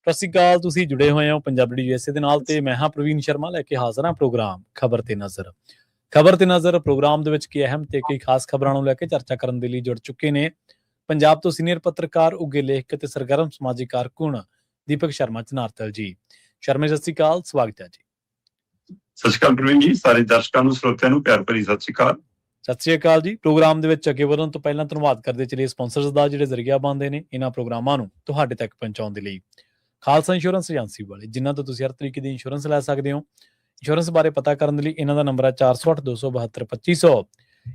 ਸਤਿ ਸ਼੍ਰੀ ਅਕਾਲ। ਤੁਸੀਂ ਜੁੜੇ ਹੋਏ ਹੋ ਪੰਜਾਬੀ USA ਦੇ ਨਾਲ ਤੇ ਮੈਂ ਹਾਂ ਪ੍ਰਵੀਨ ਸ਼ਰਮਾ ਲੈ ਕੇ ਹਾਜ਼ਰ ਹਾਂ ਪ੍ਰੋਗਰਾਮ ਖਬਰ ਤੇ ਨਜ਼ਰ ਪ੍ਰੋਗਰਾਮ ਦੇ ਵਿੱਚ ਕੀ ਅਹਿਮ ਤੇ ਕਈ ਖਾਸ ਖਬਰਾਂ ਨੂੰ ਲੈ ਕੇ ਚਰਚਾ ਕਰਨ ਦੇ ਲਈ ਜੁੜ ਚੁੱਕੇ ਨੇ ਪੰਜਾਬ ਤੋਂ ਸੀਨੀਅਰ ਪੱਤਰਕਾਰ ਉੱਘੇ ਲੇਖਕ ਤੇ ਸਰਗਰਮ ਸਮਾਜਿਕ ਕਾਰਕੁਨ ਦੀਪਕ ਸ਼ਰਮਾ ਚਨਾਰਤਲ ਜੀ। ਸ਼ਰਮਾ ਸਤਿ ਸ਼੍ਰੀ ਅਕਾਲ, ਸਵਾਗਤ ਹੈ ਜੀ। ਸਤਿ ਸ਼੍ਰੀ ਅਕਾਲ ਪ੍ਰਵੀਨ ਜੀ, ਸਾਰੇ ਦਰਸ਼ਕਾਂ ਨੂੰ ਸਰੋਤਿਆਂ ਨੂੰ ਪਿਆਰ ਭਰੀ ਸਤਿ ਸ਼੍ਰੀ ਅਕਾਲ। ਸਤਿ ਸ਼੍ਰੀ ਅਕਾਲ ਜੀ। ਪ੍ਰੋਗਰਾਮ ਦੇ ਵਿੱਚ ਅੱਗੇ ਵਧਣ ਤੋਂ ਪਹਿਲਾਂ ਧੰਨਵਾਦ ਕਰਦੇ ਚਲੀਏ ਸਪਾਂਸਰਸ ਦਾ ਜਿਹੜੇ ਜ਼ਰੀਆ ਬਣਦੇ ਨੇ ਇਹਨਾਂ ਪ੍ਰੋਗਰਾਮਾਂ ਨੂੰ ਤੁਹਾਡੇ ਤੱਕ ਪਹੁੰਚਾਉਣ ਦੇ ਲਈ। ਖਾਲਸਾ ਇੰਸ਼ੋਰੈਂਸ ਏਜੰਸੀ ਵਾਲੇ ਜਿਨ੍ਹਾਂ ਤੋਂ ਤੁਸੀਂ ਹਰ ਤਰੀਕੇ ਦੀ ਇੰਸ਼ੋਰੈਂਸ ਲੈ ਸਕਦੇ ਹੋ। ਇੰਸ਼ੋਰੈਂਸ ਬਾਰੇ ਪਤਾ ਕਰਨ ਦੇ ਲਈ ਇਹਨਾਂ ਦਾ ਨੰਬਰ ਹੈ 408-272-2500।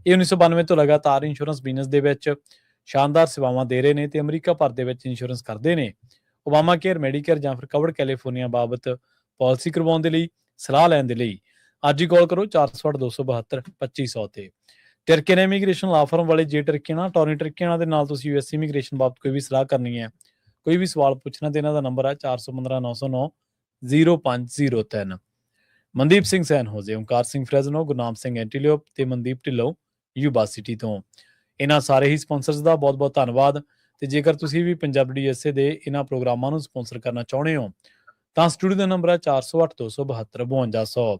ਇਹ 1992 ਤੋਂ ਲਗਾਤਾਰ ਇੰਸ਼ੋਰੈਂਸ ਬਿਜ਼ਨਸ ਦੇ ਵਿੱਚ ਸ਼ਾਨਦਾਰ ਸੇਵਾਵਾਂ ਦੇ ਰਹੇ ਨੇ ਤੇ ਅਮਰੀਕਾ ਭਰ ਦੇ ਵਿੱਚ ਇੰਸ਼ੋਰੈਂਸ ਕਰਦੇ ਨੇ। ਓਬਾਮਾ ਕੇਅਰ, ਮੈਡੀਕੇਅਰ ਜਾਂ ਫਿਰ ਕਵਰਡ ਕੈਲੀਫੋਰਨੀਆ ਬਾਬਤ ਪਾਲਿਸੀ ਕਰਵਾਉਣ ਦੇ ਲਈ, ਸਲਾਹ ਲੈਣ ਦੇ ਲਈ ਅੱਜ ਹੀ ਕਾਲ ਕਰੋ 408-272-2500 ਤੇ। ਟਰਕੀਅਨ ਇਮੀਗ੍ਰੇਸ਼ਨ ਲਾ ਫਰਮ ਵਾਲੇ ਜੇ ਟਰਕੀਅਨ ਟੋਨੀ ਟਰਕੀਅਨ ਦੇ ਨਾਲ ਤੁਸੀਂ US ਇਮੀਗ੍ਰੇਸ਼ਨ ਬਾਬਤ ਕੋਈ ਵੀ ਸਲਾਹ ਕਰਨੀ ਹੈ, ਕੋਈ ਵੀ ਸਵਾਲ ਪੁੱਛਣਾ ਤੇ ਇਹਨਾਂ ਦਾ ਨੰਬਰ ਹੈ 415-909-0503। ਮਨਦੀਪ ਸਿੰਘ ਸੈਨ ਹੋਜੇ, ਓਮਕਾਰ ਸਿੰਘ ਫਰੈਜ਼ਨੋ, ਗੁਰਨਾਮ ਸਿੰਘ ਐਂਟੀਲੀਓਪ ਤੇ ਮਨਦੀਪ ਢਿੱਲੋਂ ਯੂਬਾ ਸਿਟੀ ਤੋਂ। ਇਹਨਾਂ ਸਾਰੇ ਹੀ ਸਪਾਂਸਰਸ ਦਾ ਬਹੁਤ ਬਹੁਤ ਧੰਨਵਾਦ। ਤੇ ਜੇਕਰ ਤੁਸੀਂ ਵੀ ਪੰਜਾਬੀ USA ਦੇ ਇਹਨਾਂ ਪ੍ਰੋਗਰਾਮਾਂ ਨੂੰ ਸਪਾਂਸਰ ਕਰਨਾ ਚਾਹੁੰਦੇ ਹੋ ਤਾਂ ਸਟੂਡੀਓ ਦਾ ਨੰਬਰ ਹੈ 408-272-5200।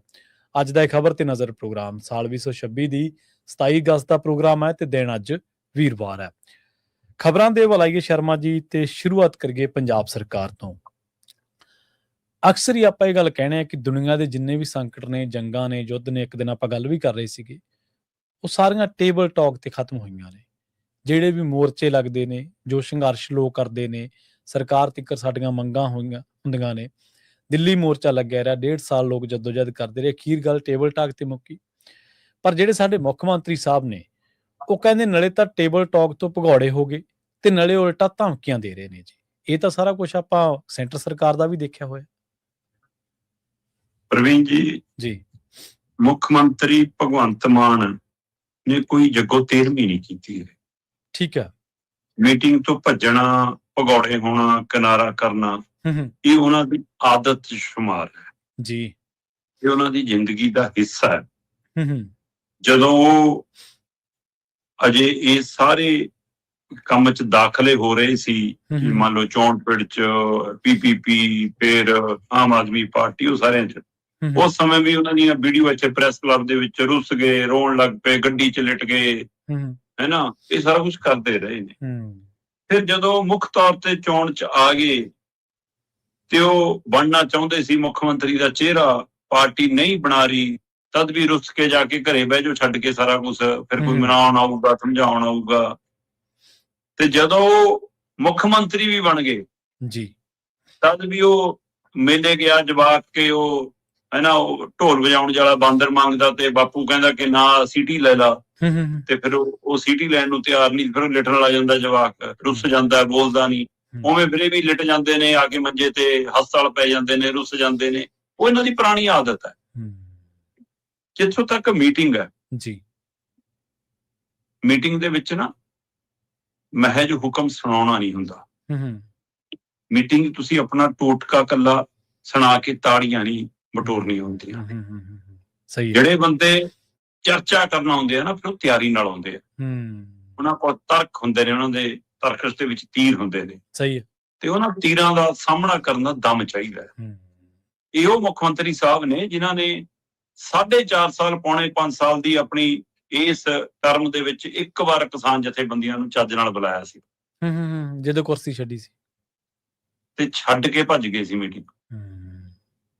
ਅੱਜ ਦਾ ਇਹ ਖਬਰ ਤੇ ਨਜ਼ਰ ਪ੍ਰੋਗਰਾਮ ਸਾਲ 2026 ਦੀ 27 ਅਗਸਤ ਦਾ ਪ੍ਰੋਗਰਾਮ ਹੈ ਤੇ ਦਿਨ ਅੱਜ ਵੀਰਵਾਰ ਹੈ। ਖਬਰਾਂ ਦੇ ਵਲਾਈਏ ਸ਼ਰਮਾ ਜੀ ਤੇ ਸ਼ੁਰੂਆਤ ਕਰੀਏ ਪੰਜਾਬ ਸਰਕਾਰ ਤੋਂ। ਅਕਸਰ ਹੀ ਆਪਾਂ ਇਹ ਗੱਲ ਕਹਿੰਦੇ ਆ ਕਿ ਦੁਨੀਆ ਦੇ ਜਿੰਨੇ ਵੀ ਸੰਕਟ ਨੇ, ਜੰਗਾਂ ਨੇ, ਯੁੱਧ ਨੇ, ਇੱਕ ਦਿਨ ਆਪਾਂ ਗੱਲ ਵੀ ਕਰ ਰਹੇ ਸੀਗੇ, ਉਹ ਸਾਰੀਆਂ ਟੇਬਲ ਟਾਕ ਤੇ ਖਤਮ ਹੋਈਆਂ ਨੇ। ਜਿਹੜੇ ਵੀ ਮੋਰਚੇ ਲੱਗਦੇ ਨੇ, ਜੋ ਸੰਘਰਸ਼ ਲੋਕ ਕਰਦੇ ਨੇ, ਸਰਕਾਰ ਤੱਕ ਸਾਡੀਆਂ ਮੰਗਾਂ ਹੁੰਦੀਆਂ ਨੇ। ਦਿੱਲੀ ਮੋਰਚਾ ਲੱਗਿਆ ਰਿਹਾ, 1.5 ਸਾਲ ਲੋਕ ਜਦੋਜਹਿਦ ਕਰਦੇ ਰਹੇ, ਅਖੀਰ ਗੱਲ ਟੇਬਲ ਟਾਕ ਤੇ ਮੁੱਕੀ। ਪਰ ਜਿਹੜੇ ਸਾਡੇ ਮੁੱਖ ਮੰਤਰੀ ਸਾਹਿਬ ਨੇ ਉਹ ਕਹਿੰਦੇ ਨਾਲੇ ਤਾਂ ਟੇਬਲ ਟਾਕ ਤੋਂ ਭਗੌੜੇ ਹੋ ਗਏ ਤੇ ਨਾਲੇ ਉਲਟਾ ਧਮਕੀਆਂ ਦੇ ਰਹੇ ਨੇ ਜੀ। ਇਹ ਤਾਂ ਸਾਰਾ ਕੁਝ ਆਪਾਂ ਸੈਂਟਰ ਸਰਕਾਰ ਦਾ ਵੀ ਦੇਖਿਆ ਹੋਇਆ। ਪ੍ਰਵੀਨ ਜੀ, ਮੁੱਖ ਮੰਤਰੀ ਭਗਵੰਤ ਮਾਨ ਨੇ ਕੋਈ ਜੱਗੋ ਤੇਰਵੀਂ ਨਹੀਂ ਕੀਤੀ ਹੈ। ਠੀਕ ਹੈ। ਮੀਟਿੰਗ ਤੋਂ ਭੱਜਣਾ, ਭਗੌੜੇ ਹੋਣਾ, ਕਿਨਾਰਾ ਕਰਨਾ, ਇਹ ਉਹਨਾਂ ਦੀ ਆਦਤ ਸ਼ੁਮਾਰ ਹੈ ਜੀ। ਇਹ ਉਹਨਾਂ ਦੀ ਜ਼ਿੰਦਗੀ ਦਾ ਹਿੱਸਾ ਹੈ। ਜਦੋਂ ਉਹ ਅਜੇ ਇਹ ਸਾਰੇ ਕੰਮ 'ਚ ਦਾਖਲੇ ਹੋ ਰਹੇ ਸੀ, ਮੰਨ ਲਓ ਚੋਣ ਪਿੰਡ 'ਚ, PPP, ਫਿਰ ਆਮ ਆਦਮੀ ਪਾਰਟੀ, ਉਹ ਸਾਰਿਆਂ 'ਚ, ਉਸ ਸਮੇਂ ਵੀ ਉਹਨਾਂ ਦੀਆਂ ਵੀਡੀਓ ਇੱਥੇ ਪ੍ਰੈਸ ਕਲੱਬ ਦੇ ਵਿੱਚ ਰੁੱਸ ਗਏ, ਰੋਣ ਲੱਗ ਪਏ, ਗੱਡੀ 'ਚ ਲਿਟ ਗਏ, ਹੈਨਾ, ਇਹ ਸਾਰਾ ਕੁਛ ਕਰਦੇ ਰਹੇ ਨੇ। ਫਿਰ ਜਦੋਂ ਮੁੱਖ ਤੌਰ ਤੇ ਚੋਣ 'ਚ ਆ ਗਏ ਤੇ ਉਹ ਬਣਨਾ ਚਾਹੁੰਦੇ ਸੀ ਮੁੱਖ ਮੰਤਰੀ ਦਾ ਚਿਹਰਾ, ਪਾਰਟੀ ਨਹੀਂ ਬਣਾ ਰਹੀ, ਤਦ ਵੀ ਰੁੱਸ ਕੇ ਜਾ ਕੇ ਘਰੇ ਬਹਿ ਜਾਓ, ਛੱਡ ਕੇ ਸਾਰਾ ਕੁਛ। ਫਿਰ ਕੋਈ ਮਨਾਉਣ ਆਊਗਾ, ਸਮਝਾਉਣ ਆਊਗਾ। ਤੇ ਜਦੋਂ ਮੁੱਖ ਮੰਤਰੀ ਵੀ ਬਣ ਗਏ ਜੀ, ਤਦ ਵੀ ਉਹ ਮੇਲੇ ਗਿਆ ਜਵਾਕ ਕੇ, ਉਹ ਹੈਨਾ, ਉਹ ਢੋਲ ਵਜਾਉਣ ਵਾਲਾ ਬਾਂਦਰ ਮੰਗਦਾ ਤੇ ਬਾਪੂ ਕਹਿੰਦਾ ਕਿ ਨਾ ਸੀਟੀ ਲੈ ਲਾ, ਤੇ ਫਿਰ ਉਹ ਸੀਟੀ ਲੈਣ ਨੂੰ ਤਿਆਰ ਨਹੀਂ, ਫਿਰ ਉਹ ਲਿਟਣ ਲੱਗ ਜਾਂਦਾ ਜਵਾਕ, ਰੁੱਸ ਜਾਂਦਾ, ਬੋਲਦਾ ਨਹੀਂ। ਉਵੇਂ ਫਿਰ ਇਹ ਵੀ ਲਿਟ ਜਾਂਦੇ ਨੇ, ਆ ਕੇ ਮੰਜੇ ਤੇ ਹਸਪਤਾਲ ਪੈ ਜਾਂਦੇ ਨੇ, ਰੁੱਸ ਜਾਂਦੇ ਨੇ। ਉਹ ਇਹਨਾਂ ਦੀ ਪੁਰਾਣੀ ਆਦਤ ਹੈ। ਜਿੱਥੋਂ ਤੱਕ ਮੀਟਿੰਗ ਹੈ ਜੀ, ਮੀਟਿੰਗ ਦੇ ਵਿੱਚ ਨਾ ਮਹਿਜ ਹੁਕਮ ਸੁਣਾਉਣਾ ਨਹੀਂ ਹੁੰਦਾ। ਮੀਟਿੰਗ ਤੁਸੀਂ ਆਪਣਾ ਟੋਟਕਾ ਕੱਲਾ ਸੁਣਾ ਕੇ ਤਾੜੀਆਂ ਨਹੀਂ ਬਟੋਰਨੀਆਂ ਹੁੰਦੀਆਂ। ਸਹੀ। ਜਿਹੜੇ ਬੰਦੇ ਚਰਚਾ ਕਰਨਾ ਹੁੰਦੇ ਆ ਨਾ, ਫਿਰ ਉਹ ਤਿਆਰੀ ਨਾਲ ਆਉਂਦੇ ਆ। ਉਹਨਾਂ ਕੋਲ ਤਰਕ ਹੁੰਦੇ ਨੇ, ਉਹਨਾਂ ਦੇ ਤਰਕਸ਼ ਦੇ ਵਿੱਚ ਤੀਰ ਹੁੰਦੇ ਨੇ। ਸਹੀ। ਤੇ ਉਹਨਾਂ ਤੀਰਾਂ ਦਾ ਸਾਹਮਣਾ ਕਰਨ ਦਾ ਦਮ ਚਾਹੀਦਾ ਹੈ। ਇਹ ਉਹ ਮੁੱਖ ਮੰਤਰੀ ਸਾਹਿਬ ਨੇ ਜਿਨ੍ਹਾਂ ਨੇ 4.5 ਸਾਲ, ਪੌਣੇ 5 ਸਾਲ ਦੀ ਆਪਣੀ ਇਸ ਟਰਮ ਦੇ ਵਿੱਚ ਇੱਕ ਵਾਰ ਕਿਸਾਨ ਜਥੇਬੰਦੀਆਂ ਨੂੰ ਚੱਜ ਨਾਲ ਬੁਲਾਇਆ ਸੀ। ਜਦੋਂ ਕੁਰਸੀ ਛੱਡੀ ਸੀ ਤੇ ਛੱਡ ਕੇ ਭੱਜ ਗਏ ਸੀ ਮੀਟਿੰਗ,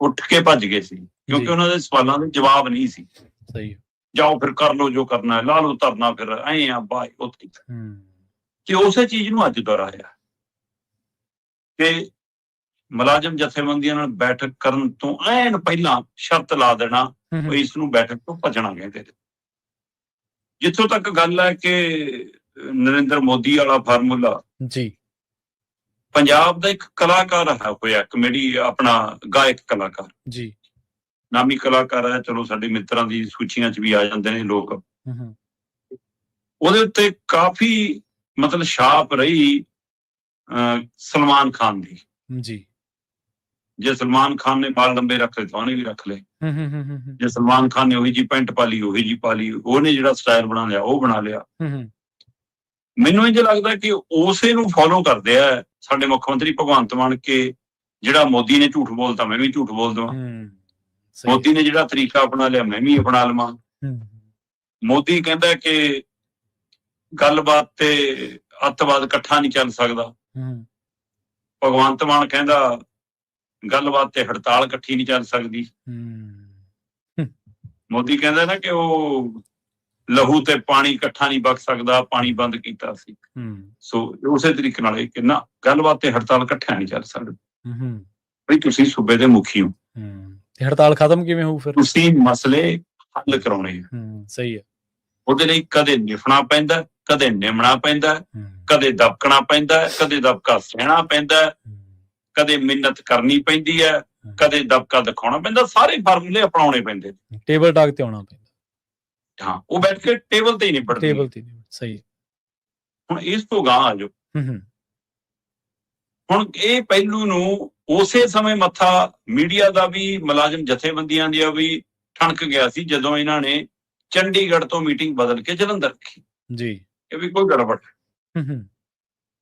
ਉੱਠ ਕੇ ਭੱਜ ਗਏ ਸੀ, ਕਿਉਂਕਿ ਉਹਨਾਂ ਦੇ ਸਵਾਲਾਂ ਦੇ ਜਵਾਬ ਨਹੀਂ ਸੀ। ਸਹੀ। ਜਾਓ ਫਿਰ ਕਰ ਲਓ ਜੋ ਕਰਨਾ ਹੈ, ਲਾ ਲਓ ਧਰਨਾ, ਫਿਰ ਐ ਆ ਬਾਈ ਉੱਥੇ। ਤੇ ਉਸੇ ਚੀਜ਼ ਨੂੰ ਅੱਜ ਦੁਹਰਾਇਆ ਕਿ ਮੁਲਾਜ਼ਮ ਜਥੇਬੰਦੀਆਂ ਨਾਲ ਬੈਠਕ ਕਰਨ ਤੋਂ ਐਨ ਪਹਿਲਾਂ ਸ਼ਰਤ ਲਾ ਦੇਣਾ, ਇਸ ਨੂੰ ਬੈਠਕ ਤੋਂ ਭੱਜਣਾ ਕਹਿੰਦੇ। ਜਿੱਥੋਂ ਤੱਕ ਗੱਲ ਹੈ ਕਿ ਨਰਿੰਦਰ ਮੋਦੀ ਵਾਲਾ ਫਾਰਮੂਲਾ ਜੀ, ਪੰਜਾਬ ਦਾ ਇੱਕ ਕਲਾਕਾਰ ਹੋਇਆ, ਕਮੇਡੀ, ਆਪਣਾ ਗਾਇਕ ਕਲਾਕਾਰ ਜੀ, ਨਾਮੀ ਕਲਾਕਾਰ ਹੈ। ਚਲੋ ਸਾਡੇ ਮਿੱਤਰਾਂ ਦੀ ਸੂਚੀਆਂ 'ਚ ਵੀ ਆ ਜਾਂਦੇ ਨੇ ਲੋਕ। ਉਹਦੇ ਉੱਤੇ ਕਾਫੀ ਮਤਲਬ ਛਾਪ ਰਹੀ ਸਲਮਾਨ ਖਾਨ ਦੀ ਜੀ। ਜੇ ਸਲਮਾਨ ਖਾਨ ਨੇ ਬਾਲ ਲੰਬੇ ਰੱਖ ਲਏ ਤਾਂ ਉਹਨੇ ਵੀ ਰੱਖ ਲਏ। ਜੇ ਸਲਮਾਨ ਖਾਨ ਨੇ ਉਹੀ ਜੀ ਪੈਂਟ ਪਾ ਲਈ, ਉਹੀ ਜੀ ਪਾ ਲਈ, ਉਹਨੇ ਜਿਹੜਾ ਸਟਾਈਲ ਬਣਾ ਲਿਆ ਉਹ ਬਣਾ ਲਿਆ। ਮੈਨੂੰ ਇੰਝ ਲੱਗਦਾ ਕਿ ਉਸੇ ਨੂੰ ਫੋਲੋ ਕਰਦੇ ਆ ਸਾਡੇ ਮੁੱਖ ਮੰਤਰੀ ਭਗਵੰਤ ਮਾਨ ਕੇ ਜਿਹੜਾ ਮੋਦੀ ਨੇ ਝੂਠ ਬੋਲਤਾ ਮੈਂ ਵੀ ਝੂਠ ਬੋਲ ਦਵਾਂ, ਸਹੀ ਮੋਦੀ ਨੇ ਜਿਹੜਾ ਤਰੀਕਾ ਅਪਣਾ ਲਿਆ ਮੈਂ ਵੀ ਅਪਣਾ ਲਵਾਂ। ਮੋਦੀ ਕਹਿੰਦਾ ਕਿ ਗੱਲਬਾਤ ਤੇ ਅੱਤਵਾਦ ਇਕੱਠਾ ਨਹੀਂ ਚੱਲ ਸਕਦਾ, ਭਗਵੰਤ ਮਾਨ ਕਹਿੰਦਾ ਗੱਲਬਾਤ ਤੇ ਹੜਤਾਲ ਇਕੱਠੀ ਨਹੀਂ ਚੱਲ ਸਕਦੀ। ਮੋਦੀ ਕਹਿੰਦਾ ਨਾ ਕਿ ਉਹ ਲਹੂ ਤੇ ਪਾਣੀ ਇਕੱਠਾ ਨਹੀਂ ਵਗ ਸਕਦਾ, ਪਾਣੀ ਬੰਦ ਕੀਤਾ ਸੀ। ਸੋ ਉਸੇ ਤਰੀਕੇ ਨਾਲ ਕਿ ਨਾ ਗੱਲਬਾਤ ਤੇ ਹੜਤਾਲ ਇਕੱਠਾ ਨਹੀਂ ਚੱਲ ਸਕਦਾ। ਬਈ ਤੁਸੀਂ ਸੂਬੇ ਦੇ ਮੁਖੀ ਹੋ, ਹੜਤਾਲ ਖਤਮ ਕਿਵੇਂ ਹੋਊ ਫਿਰ? ਤੁਸੀਂ ਮਸਲੇ ਹੱਲ ਕਰਾਉਣੇ ਆ। ਸਹੀ ਹੈ। ਉਹਦੇ ਲਈ ਕਦੇ ਨਿਫਣਾ ਪੈਂਦਾ, ਕਦੇ ਨਿਮਣਾ ਪੈਂਦਾ, ਕਦੇ ਦਬਕਣਾ ਪੈਂਦਾ, ਕਦੇ ਦਬਕਾ ਸਹਿਣਾ ਪੈਂਦਾ, ਕਦੇ ਮਿੰਨਤ ਕਰਨੀ ਪੈਂਦੀ ਹੈ, ਕਦੇ ਦਬਕਾ ਦਿਖਾਉਣਾ ਪੈਂਦਾ। ਸਾਰੇ ਫਾਰਮੂਲੇ ਅਪਣਾਉਣੇ ਪੈਂਦੇ, ਟੇਬਲ ਟਾਕ ਤੇ ਆਉਣਾ ਪੈਂਦਾ। ਹਾਂ, ਉਹ ਬੈਠ ਕੇ ਟੇਬਲ ਤੇ ਹੀ ਨਹੀਂ ਪੜਦੇ। ਟੇਬਲ ਤੇ ਸਹੀ। ਹੁਣ ਇਸ ਤੋਂ ਗਾਂ ਆ ਜਾਓ। ਹੁਣ ਇਹ ਪਹਿਲੂ ਨੂੰ ਉਸੇ ਸਮੇਂ ਮੱਥਾ ਮੀਡੀਆ ਦਾ ਵੀ, ਮੁਲਾਜ਼ਮ ਜਥੇਬੰਦੀਆਂ ਦੀ ਵੀ ਠਣਕ ਗਿਆ ਸੀ ਜਦੋਂ ਇਹਨਾਂ ਨੇ ਚੰਡੀਗੜ੍ਹ ਤੋਂ ਮੀਟਿੰਗ ਬਦਲ ਕੇ ਜਲੰਧਰ ਰੱਖੀ ਜੀ। ਇਹ ਵੀ ਕੋਈ ਗੜਬੜ।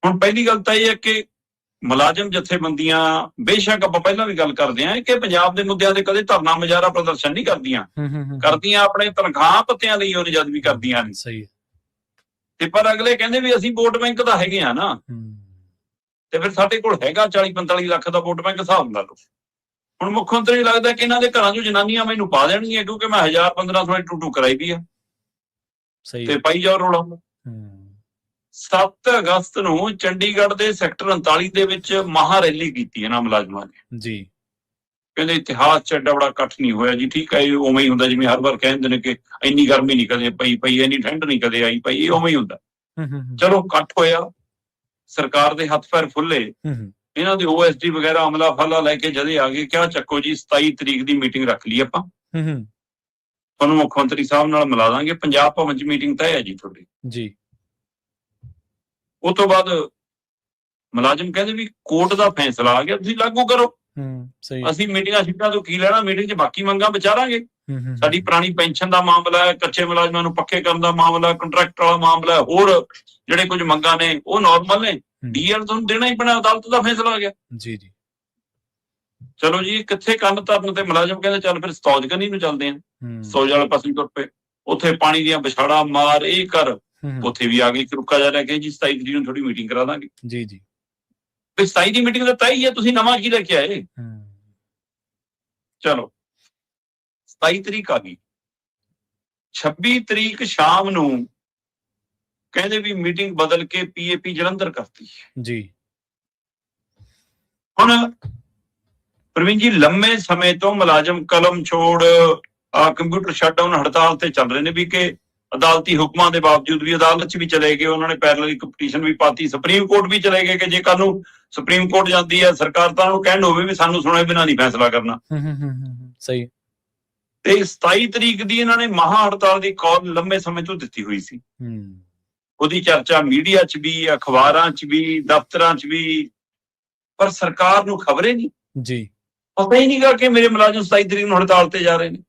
ਹੁਣ ਪਹਿਲੀ ਗੱਲ ਤਾਂ ਇਹ ਹੈ ਕਿ ਮੁਲਾਜ਼ਮ ਜਥੇਬੰਦੀਆਂ, ਬੇਸ਼ੱਕ ਆਪਾਂ ਪਹਿਲਾਂ ਵੀ ਗੱਲ ਕਰਦੇ ਆਂ ਕਿ ਪੰਜਾਬ ਦੇ ਮੁੱਦਿਆਂ ਦੇ ਕਦੇ ਧਰਨਾ ਮੁਜ਼ਾਹਰਾ ਪ੍ਰਦਰਸ਼ਨ ਨਹੀਂ ਕਰਦੀਆਂ, ਕਰਦੀਆਂ ਆਪਣੇ ਤਨਖਾਹ ਭੱਤਿਆਂ ਲਈ ਉਹਨੇ ਜਦ ਵੀ ਕਰਦੀਆਂ ਨੇ। ਸਹੀ। ਤੇ ਪਰ ਅਗਲੇ ਕਹਿੰਦੇ ਵੀ ਅਸੀਂ ਵੋਟ ਬੈਂਕ ਤਾਂ ਹੈਗੇ ਆ ਨਾ, ਤੇ ਫਿਰ ਸਾਡੇ ਕੋਲ ਹੈਗਾ 40-45 ਲੱਖ ਦਾ ਵੋਟ ਬੈਂਕ, ਹਿਸਾਬ ਲਾ ਲਓ। ਹੁਣ ਮੁੱਖ ਮੰਤਰੀ ਲੱਗਦਾ ਕਿ ਇਹਨਾਂ ਦੇ ਘਰਾਂ ਚੋਂ ਜਨਾਨੀਆਂ ਮੈਨੂੰ ਪਾ ਦੇਣਗੀਆਂ ਕਿਉਂਕਿ ਮੈਂ 1000-1500 ਟੂਟੂ ਕਰਾਈ ਵੀ ਆ। ਸਹੀ। ਤੇ ਪਾਈ ਜਾਓ ਰੌਲਾ। 7 ਅਗਸਤ ਨੂੰ ਚੰਡੀਗੜ੍ਹ ਦੇ ਸੈਕਟਰ 39 ਦੇ ਵਿੱਚ ਮਹਾ ਰੈਲੀ ਕੀਤੀ ਇਹਨਾਂ ਮੁਲਾਜ਼ਮਾਂ ਨੇ ਜੀ। ਕਹਿੰਦੇ ਇਤਿਹਾਸ ਚ ਐਡਾ ਬੜਾ ਇਕੱਠ ਨਹੀਂ ਹੋਇਆ ਜੀ। ਠੀਕ ਹੈ, ਇਹ ਉਵੇਂ ਹੀ ਹੁੰਦਾ ਜਿਵੇਂ ਹਰ ਵਾਰ ਕਹਿੰਦੇ ਨੇ ਕਿ ਇੰਨੀ ਗਰਮੀ ਨਹੀਂ ਕਦੇ ਪਈ, ਇੰਨੀ ਠੰਡ ਨਹੀਂ ਕਦੇ ਆਈ ਪਈ, ਇਹ ਉਵੇਂ ਹੀ ਹੁੰਦਾ। ਚਲੋ ਇਕੱਠ ਹੋਇਆ, ਸਰਕਾਰ ਦੇ ਹੱਥ ਪੈਰ ਫੁੱਲੇ, ਇਹਨਾਂ ਦੇ OSD ਵਗੈਰਾ ਅਮਲਾ ਫਾਲਾ ਲੈ ਕੇ ਜਦੇ ਆ ਗਏ। ਕਿਆ ਚੱਕੋ ਜੀ 27 ਤਰੀਕ ਦੀ ਮੀਟਿੰਗ ਰੱਖ ਲਈ ਆਪਾਂ, ਤੁਹਾਨੂੰ ਮੁੱਖ ਮੰਤਰੀ ਸਾਹਿਬ ਨਾਲ ਮਿਲਾ ਦਾਂਗੇ, ਪੰਜਾਬ ਭਵਨ ਚ ਮੀਟਿੰਗ ਤੈਅ ਹੈ ਜੀ ਤੁਹਾਡੀ ਜੀ। ਉਹ ਤੋਂ ਬਾਅਦ ਮੁਲਾਜ਼ਮ ਕਹਿੰਦੇ ਵੀ ਕੋਰਟ ਦਾ ਫੈਸਲਾ ਆ ਗਿਆ, ਤੁਸੀਂ ਲਾਗੂ ਕਰੋ। ਅਸੀਂ ਮੀਟਿੰਗਾਂ ਸ਼ੀਟਾਂ ਤੋਂ ਕੀ ਲੈਣਾ, ਮੀਟਿੰਗ 'ਚ ਬਾਕੀ ਮੰਗਾਂ ਵਿਚਾਰਾਂਗੇ। ਸਾਡੀ ਪੁਰਾਣੀ ਪੈਨਸ਼ਨ ਦਾ ਮਾਮਲਾ ਹੈ, ਕੱਚੇ ਮੁਲਾਜ਼ਮਾਂ ਨੂੰ ਪੱਕੇ ਕਰਨ ਦਾ ਮਾਮਲਾ, ਕੰਟਰੈਕਟ ਵਾਲਾ ਮਾਮਲਾ, ਹੋਰ ਜਿਹੜੇ ਕੁਝ ਮੰਗਾਂ ਨੇ ਉਹ ਨਾਰਮਲ ਨੇ। DL ਤੁਹਾਨੂੰ ਦੇਣਾ ਹੀ ਪੈਣਾ, ਅਦਾਲਤ ਦਾ ਫੈਸਲਾ ਆ ਗਿਆ ਜੀ। ਚਲੋ ਜੀ, ਕਿੱਥੇ ਕੰਨ ਧਰਨ ਤੇ ਮੁਲਾਜ਼ਮ ਕਹਿੰਦੇ ਚੱਲ ਫਿਰ ਸਤੌਜਗਨੀ ਨੂੰ ਚੱਲਦੇ ਆਂ। ਸਤੌਜ ਵਾਲੇ ਪਾਸੇ ਤੁਰ ਪਏ, ਉੱਥੇ ਪਾਣੀ ਦੀਆਂ ਵਿਛਾੜਾ ਮਾਰ, ਇਹ ਕਰ, ਉੱਥੇ ਵੀ ਆ ਗਈ ਰੁਕਾ ਜਾ ਰਿਹਾ ਕਿ ਜੀ 27 ਤਰੀਕ ਨੂੰ ਥੋੜੀ ਮੀਟਿੰਗ ਕਰਾ ਦਾਂਗੇ ਜੀ। 27 ਦੀ ਮੀਟਿੰਗ ਦਾ ਤੈਅ ਹੀ ਹੈ, ਤੁਸੀਂ ਨਵਾਂ ਕੀ ਲੈ ਕੇ ਆਏ? ਚਲੋ 27 ਤਰੀਕ ਆ ਗਈ, 26 ਤਰੀਕ ਸ਼ਾਮ ਨੂੰ ਕਹਿੰਦੇ ਵੀ ਮੀਟਿੰਗ ਬਦਲ ਕੇ PAP ਜਲੰਧਰ ਕਰਤੀ ਜੀ। ਹੁਣ ਪ੍ਰਵੀਨ ਜੀ, ਲੰਮੇ ਸਮੇਂ ਤੋਂ ਮੁਲਾਜ਼ਮ ਕਲਮ ਛੋੜ, ਕੰਪਿਊਟਰ ਸ਼ਟਡਾਊਨ ਹੜਤਾਲ ਤੇ ਚੱਲ ਰਹੇ ਨੇ ਵੀ ਕਿ ਅਦਾਲਤੀ ਹੁਕਮਾਂ ਦੇ ਬਾਵਜੂਦ ਵੀ ਅਦਾਲਤ 'ਚ ਵੀ ਚਲੇ ਗਏ, ਉਹਨਾਂ ਨੇ ਪੈਰਲਲ ਇੱਕ ਪਟੀਸ਼ਨ ਵੀ ਪਾਤੀ, ਸੁਪਰੀਮ ਕੋਰਟ ਵੀ ਚਲੇ ਗਏ ਕਿ ਜੇ ਕੱਲ ਨੂੰ ਸੁਪਰੀਮ ਕੋਰਟ ਜਾਂਦੀ ਹੈ ਸਰਕਾਰ ਤਾਂ ਉਹਨੂੰ ਕਹਿਣ ਹੋਵੇ ਵੀ ਸਾਨੂੰ ਸੁਣੇ ਬਿਨਾਂ ਨਹੀਂ ਫੈਸਲਾ ਕਰਨਾ। ਸਹੀ। ਤੇ 27 ਤਰੀਕ ਦੀ ਇਹਨਾਂ ਨੇ ਮਹਾ ਹੜਤਾਲ ਦੀ ਕਾਲ ਲੰਮੇ ਸਮੇਂ ਤੋਂ ਦਿੱਤੀ ਹੋਈ ਸੀ। ਉਹਦੀ ਚਰਚਾ ਮੀਡੀਆ 'ਚ ਵੀ, ਅਖਬਾਰਾਂ 'ਚ ਵੀ, ਦਫ਼ਤਰਾਂ 'ਚ ਵੀ, ਪਰ ਸਰਕਾਰ ਨੂੰ ਖਬਰੇ ਨਹੀਂ ਜੀ, ਪਤਾ ਹੀ ਨਹੀਂਗਾ ਕਿ ਮੇਰੇ ਮੁਲਾਜ਼ਮ 27 ਤਰੀਕ ਨੂੰ ਹੜਤਾਲ ਤੇ ਜਾ ਰਹੇ ਨੇ।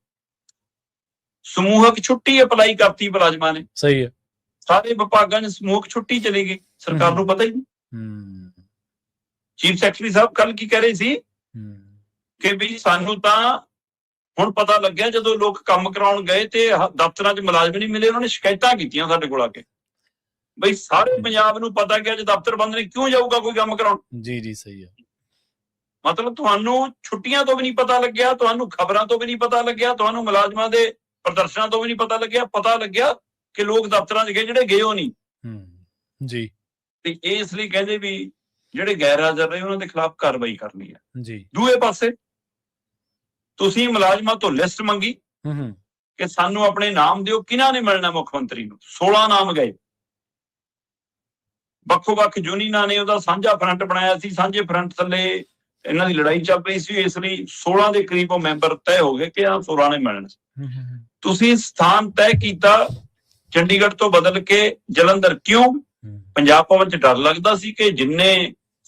ਸਮੂਹਕ ਛੁੱਟੀ ਅਪਲਾਈ ਕਰਤੀ ਮੁਲਾਜ਼ਮਾਂ ਨੇ। ਸਹੀ ਹੈ। ਸਾਰੇ ਵਿਭਾਗਾਂ 'ਚ ਸਮੂਹਕ ਛੁੱਟੀ ਚਲੀ ਗਈ, ਸਰਕਾਰ ਨੂੰ ਪਤਾ ਹੀ ਨਹੀਂ। ਚੀਫ ਸੈਕਟਰੀ ਸਾਹਿਬ ਕੱਲ ਕੀ ਕਹਿ ਰਹੇ ਸੀ ਕਿ ਵੀ ਸਾਨੂੰ ਤਾਂ ਹੁਣ ਪਤਾ ਲੱਗਿਆ ਜਦੋਂ ਲੋਕ ਕੰਮ ਕਰਾਉਣ ਗਏ ਤੇ ਦਫ਼ਤਰਾਂ 'ਚ ਮੁਲਾਜ਼ਮ ਨਹੀਂ ਮਿਲੇ, ਉਹਨਾਂ ਨੇ ਸ਼ਿਕਾਇਤਾਂ ਕੀਤੀਆਂ ਸਾਡੇ ਕੋਲ ਆ ਕੇ, ਬਈ ਸਾਰੇ ਪੰਜਾਬ ਨੂੰ ਪਤਾ ਗਿਆ ਜੇ ਦਫ਼ਤਰ ਬੰਦ ਨੇ ਕਿਉਂ ਜਾਊਗਾ ਕੋਈ ਕੰਮ ਕਰਾਉਣ। ਜੀ ਸਹੀ ਹੈ। ਮਤਲਬ ਤੁਹਾਨੂੰ ਛੁੱਟੀਆਂ ਤੋਂ ਵੀ ਨਹੀਂ ਪਤਾ ਲੱਗਿਆ, ਤੁਹਾਨੂੰ ਖਬਰਾਂ ਤੋਂ ਵੀ ਨਹੀਂ ਪਤਾ ਲੱਗਿਆ, ਤੁਹਾਨੂੰ ਮੁਲਾਜ਼ਮਾਂ ਦੇ ਪ੍ਰਦਰਸ਼ਨਾਂ ਤੋਂ ਵੀ ਨਹੀਂ ਪਤਾ ਲੱਗਿਆ। ਪਤਾ ਲੱਗਿਆ ਕਿ ਲੋਕ ਦਫ਼ਤਰਾਂ 'ਚ ਗਏ, ਜਿਹੜੇ ਗਏ ਉਹ ਨਹੀਂ ਜੀ। ਤੇ ਇਸ ਲਈ ਕਹਿੰਦੇ ਵੀ ਜਿਹੜੇ ਗੈਰ ਹਾਜ਼ਰ ਰਹੇ ਉਹਨਾਂ ਦੇ ਖਿਲਾਫ ਕਾਰਵਾਈ ਕਰਨੀ ਹੈ ਜੀ। ਦੂਏ ਪਾਸੇ ਤੁਸੀਂ ਮੁਲਾਜ਼ਮਾਂ ਤੋਂ ਲਿਸਟ ਮੰਗੀ ਕਿ ਸਾਨੂੰ ਆਪਣੇ ਨਾਮ ਦਿਓ, ਕਿਹਨਾਂ ਨੇ ਮਿਲਣਾ ਮੁੱਖ ਮੰਤਰੀ ਨੂੰ। 16 ਨਾਮ ਗਏ, ਵੱਖੋ-ਵੱਖ ਯੂਨੀਅਨਾਂ ਨੇ ਉਹਦਾ ਸਾਂਝਾ ਫਰੰਟ ਬਣਾਇਆ ਸੀ, ਸਾਂਝੇ ਫਰੰਟ ਥੱਲੇ ਇਹਨਾਂ ਦੀ ਲੜਾਈ ਚੱਲ ਰਹੀ ਸੀ, ਇਸ ਲਈ 16 ਦੇ ਕਰੀਬ ਉਹ ਮੈਂਬਰ ਤੈਅ ਹੋ ਗਏ ਕਿ ਆਹ 16 ਨੇ ਮਿਲਣਾ। ਤੁਸੀਂ ਸਥਾਨ ਤੈਅ ਕੀਤਾ ਚੰਡੀਗੜ੍ਹ ਤੋਂ ਬਦਲ ਕੇ ਜਲੰਧਰ, ਕਿਉਂ? ਪੰਜਾਬ ਭਵਨ 'ਚ ਡਰ ਲੱਗਦਾ ਸੀ ਕਿ ਜਿੰਨੇ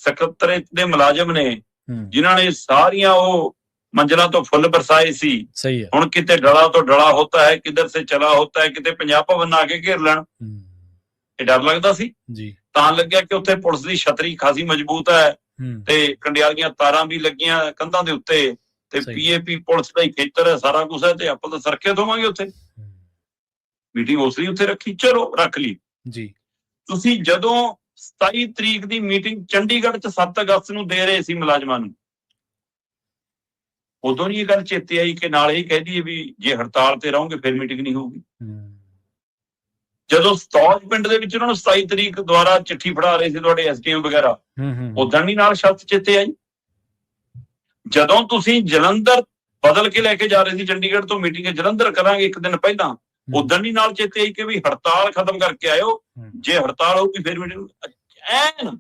ਸਕੱਤਰੇਤ ਦੇ ਮੁਲਾਜ਼ਮ ਨੇ, ਜਿਨ੍ਹਾਂ ਨੇ ਸਾਰੀਆਂ ਉਹ ਮੰਜ਼ਲਾਂ ਤੋਂ ਫੁੱਲ ਬਰਸਾਏ ਸੀ, ਹੁਣ ਕਿਤੇ ਡਲਾ ਤੋਂ ਡਲਾ ਹੋਤਾ ਹੈ, ਕਿਧਰ ਸੇ ਚਲਾ ਹੋਤਾ ਹੈ, ਕਿਤੇ ਪੰਜਾਬ ਭਵਨ ਆ ਕੇ ਘੇਰ ਲੈਣ, ਇਹ ਡਰ ਲੱਗਦਾ ਸੀ ਜੀ। ਤਾਂ ਲੱਗਿਆ ਕਿ ਉੱਥੇ ਪੁਲਿਸ ਦੀ ਛਤਰੀ ਖਾਸੀ ਮਜ਼ਬੂਤ ਹੈ, ਤੇ ਕੰਡਿਆਲ ਦੀਆਂ ਤਾਰਾਂ ਵੀ ਲੱਗੀਆਂ ਕੰਧਾਂ ਦੇ ਉੱਤੇ, ਤੇ ਪੀਏਪੀ ਪੁਲਿਸ ਦਾ ਹੀ ਖੇਤਰ ਹੈ, ਸਾਰਾ ਕੁਝ ਹੈ, ਤੇ ਆਪਾਂ ਤਾਂ ਸੁਰੱਖਿਅਤ ਹੋਵਾਂਗੇ ਉੱਥੇ। ਮੀਟਿੰਗ ਉਸ ਲਈ ਉੱਥੇ ਰੱਖੀ, ਚਲੋ ਰੱਖ ਲਈ ਜੀ। ਤੁਸੀਂ ਜਦੋਂ 27 ਤਰੀਕ ਦੀ ਮੀਟਿੰਗ ਚੰਡੀਗੜ੍ਹ 'ਚ 7 ਅਗਸਤ ਨੂੰ ਦੇ ਰਹੇ ਸੀ ਮੁਲਾਜ਼ਮਾਂ ਨੂੰ, ਉਦੋਂ ਨਹੀਂ ਇਹ ਗੱਲ ਚੇਤੇ ਆਈ ਕਿ ਨਾਲ ਹੀ ਕਹਿ ਦਈਏ ਵੀ ਜੇ ਹੜਤਾਲ ਤੇ ਰਹੋਗੇ ਫਿਰ ਮੀਟਿੰਗ ਨਹੀਂ ਹੋਊਗੀ। ਜਦੋਂ ਸਤੌਜ ਪਿੰਡ ਦੇ ਵਿੱਚ ਉਹਨਾਂ ਨੂੰ 27 ਤਰੀਕ ਦੁਆਰਾ ਚਿੱਠੀ ਫੜਾ ਰਹੇ ਸੀ ਤੁਹਾਡੇ ਐਸਡੀਐਮ ਵਗੈਰਾ, ਉਦੋਂ ਨਹੀਂ ਨਾਲ ਸ਼ਬਦ ਚੇਤੇ ਆਈ। ਜਦੋਂ ਤੁਸੀਂ ਜਲੰਧਰ ਬਦਲ ਕੇ ਲੈ ਕੇ ਜਾ ਰਹੇ ਸੀ ਚੰਡੀਗੜ੍ਹ ਤੋਂ, ਮੀਟਿੰਗ ਜਲੰਧਰ ਕਰਾਂਗੇ ਇੱਕ ਦਿਨ ਪਹਿਲਾਂ, ਉਦੋਂ ਨਹੀਂ ਨਾਲ ਚੇਤੇ ਆਈ ਕਿ ਵੀ ਹੜਤਾਲ ਖਤਮ ਕਰਕੇ ਆਇਓ, ਜੇ ਹੜਤਾਲ ਹੋਊਗੀ ਫਿਰ ਮੀਟਿੰਗ। ਐਨ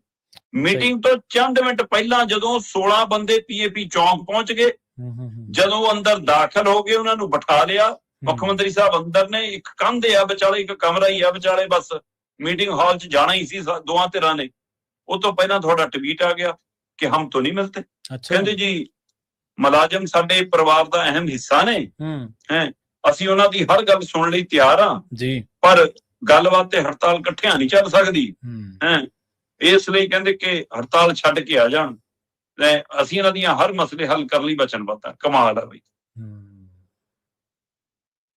ਮੀਟਿੰਗ ਤੋਂ ਚੰਦ ਮਿੰਟ ਪਹਿਲਾਂ ਜਦੋਂ 16 ਬੰਦੇ ਪੀਏਪੀ ਚੌਂਕ ਪਹੁੰਚ ਗਏ, ਜਦੋਂ ਅੰਦਰ ਦਾਖਲ ਹੋ ਗਏ, ਉਹਨਾਂ ਨੂੰ ਬਿਠਾ ਲਿਆ। ਮੁੱਖ ਮੰਤਰੀ ਸਾਹਿਬ ਅੰਦਰ ਨੇ, ਇੱਕ ਕੰਧ ਆ ਵਿਚਾਲੇ, ਇੱਕ ਕਮਰਾ ਹੀ ਆ ਵਿਚਾਲੇ, ਬਸ ਮੀਟਿੰਗ ਹਾਲ 'ਚ ਜਾਣਾ ਹੀ ਸੀ ਦੋਵਾਂ ਧਿਰਾਂ ਨੇ। ਉਹ ਤੋਂ ਪਹਿਲਾਂ ਤੁਹਾਡਾ ਟਵੀਟ ਆ ਗਿਆ ਕਿ ਹਮ ਤੋਂ ਨਹੀਂ ਮਿਲਤੇ। ਕਹਿੰਦੇ ਜੀ ਮੁਲਾਜ਼ਮ ਸਾਡੇ ਪਰਿਵਾਰ ਦਾ ਅਹਿਮ ਹਿੱਸਾ ਨੇ, ਅਸੀਂ ਉਹਨਾਂ ਦੀ ਹਰ ਗੱਲ ਸੁਣਨ ਲਈ ਤਿਆਰ ਹਾਂ ਜੀ, ਪਰ ਗੱਲਬਾਤ ਤੇ ਹੜਤਾਲ ਇਕੱਠਿਆਂ ਨਹੀਂ ਚੱਲ ਸਕਦੀ, ਇਸ ਲਈ ਕਹਿੰਦੇ ਕਿ ਹੜਤਾਲ ਛੱਡ ਕੇ ਆ ਜਾਣ, ਅਸੀਂ ਇਹਨਾਂ ਦੀਆਂ ਹਰ ਮਸਲੇ ਹੱਲ ਕਰਨ ਲਈ ਵਚਨਬੱਧ ਹਾਂ। ਕਮਾਲ ਆ ਬਈ।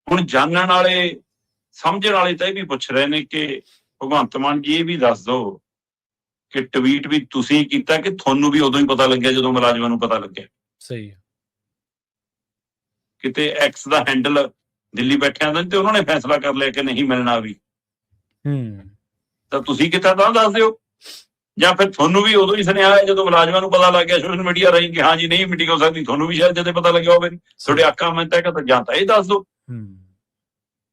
ਹੁਣ ਜਾਣਨ ਵਾਲੇ ਸਮਝਣ ਵਾਲੇ ਤਾਂ ਇਹ ਵੀ ਪੁੱਛ ਰਹੇ ਨੇ ਕਿ ਭਗਵੰਤ ਮਾਨ ਜੀ ਇਹ ਵੀ ਦੱਸ ਦਿਓ ਕਿ ਟਵੀਟ ਵੀ ਤੁਸੀਂ ਕੀਤਾ ਕਿ ਤੁਹਾਨੂੰ ਵੀ ਉਦੋਂ ਹੀ ਪਤਾ ਲੱਗਿਆ ਜਦੋਂ ਮੁਲਾਜ਼ਮਾਂ ਨੂੰ ਪਤਾ ਲੱਗਿਆ? ਸਹੀ ਹੈ। ਕਿਤੇ ਐਕਸ ਦਾ ਹੈਂਡਲ ਦਿੱਲੀ ਬੈਠਿਆਂ ਦਾ ਤੇ ਉਹਨਾਂ ਨੇ ਫੈਸਲਾ ਕਰ ਲਿਆ ਕਿ ਨਹੀਂ ਮਿਲਣਾ ਵੀ, ਤਾਂ ਤੁਸੀਂ ਕਿੱਥੇ ਤਾਂ ਦੱਸ ਦਿਓ, ਜਾਂ ਫਿਰ ਤੁਹਾਨੂੰ ਵੀ ਉਦੋਂ ਹੀ ਸੁਣਿਆ ਹੈ ਜਦੋਂ ਮੁਲਾਜ਼ਮਾਂ ਨੂੰ ਪਤਾ ਲੱਗ ਗਿਆ ਸੋਸ਼ਲ ਮੀਡੀਆ ਰਾਹੀਂ ਕਿ ਹਾਂ ਜੀ ਨਹੀਂ ਮੀਟਿੰਗ ਹੋ ਸਕਦੀ, ਤੁਹਾਨੂੰ ਵੀ ਸ਼ਾਇਦ ਜਦੋਂ ਪਤਾ ਲੱਗਿਆ ਹੋਵੇ ਤੁਹਾਡੇ ਆਕਾ ਮੈਂ ਤੈਅ ਕਰ, ਜਾਂ ਤਾਂ ਇਹ ਦੱਸ ਦਿਓ,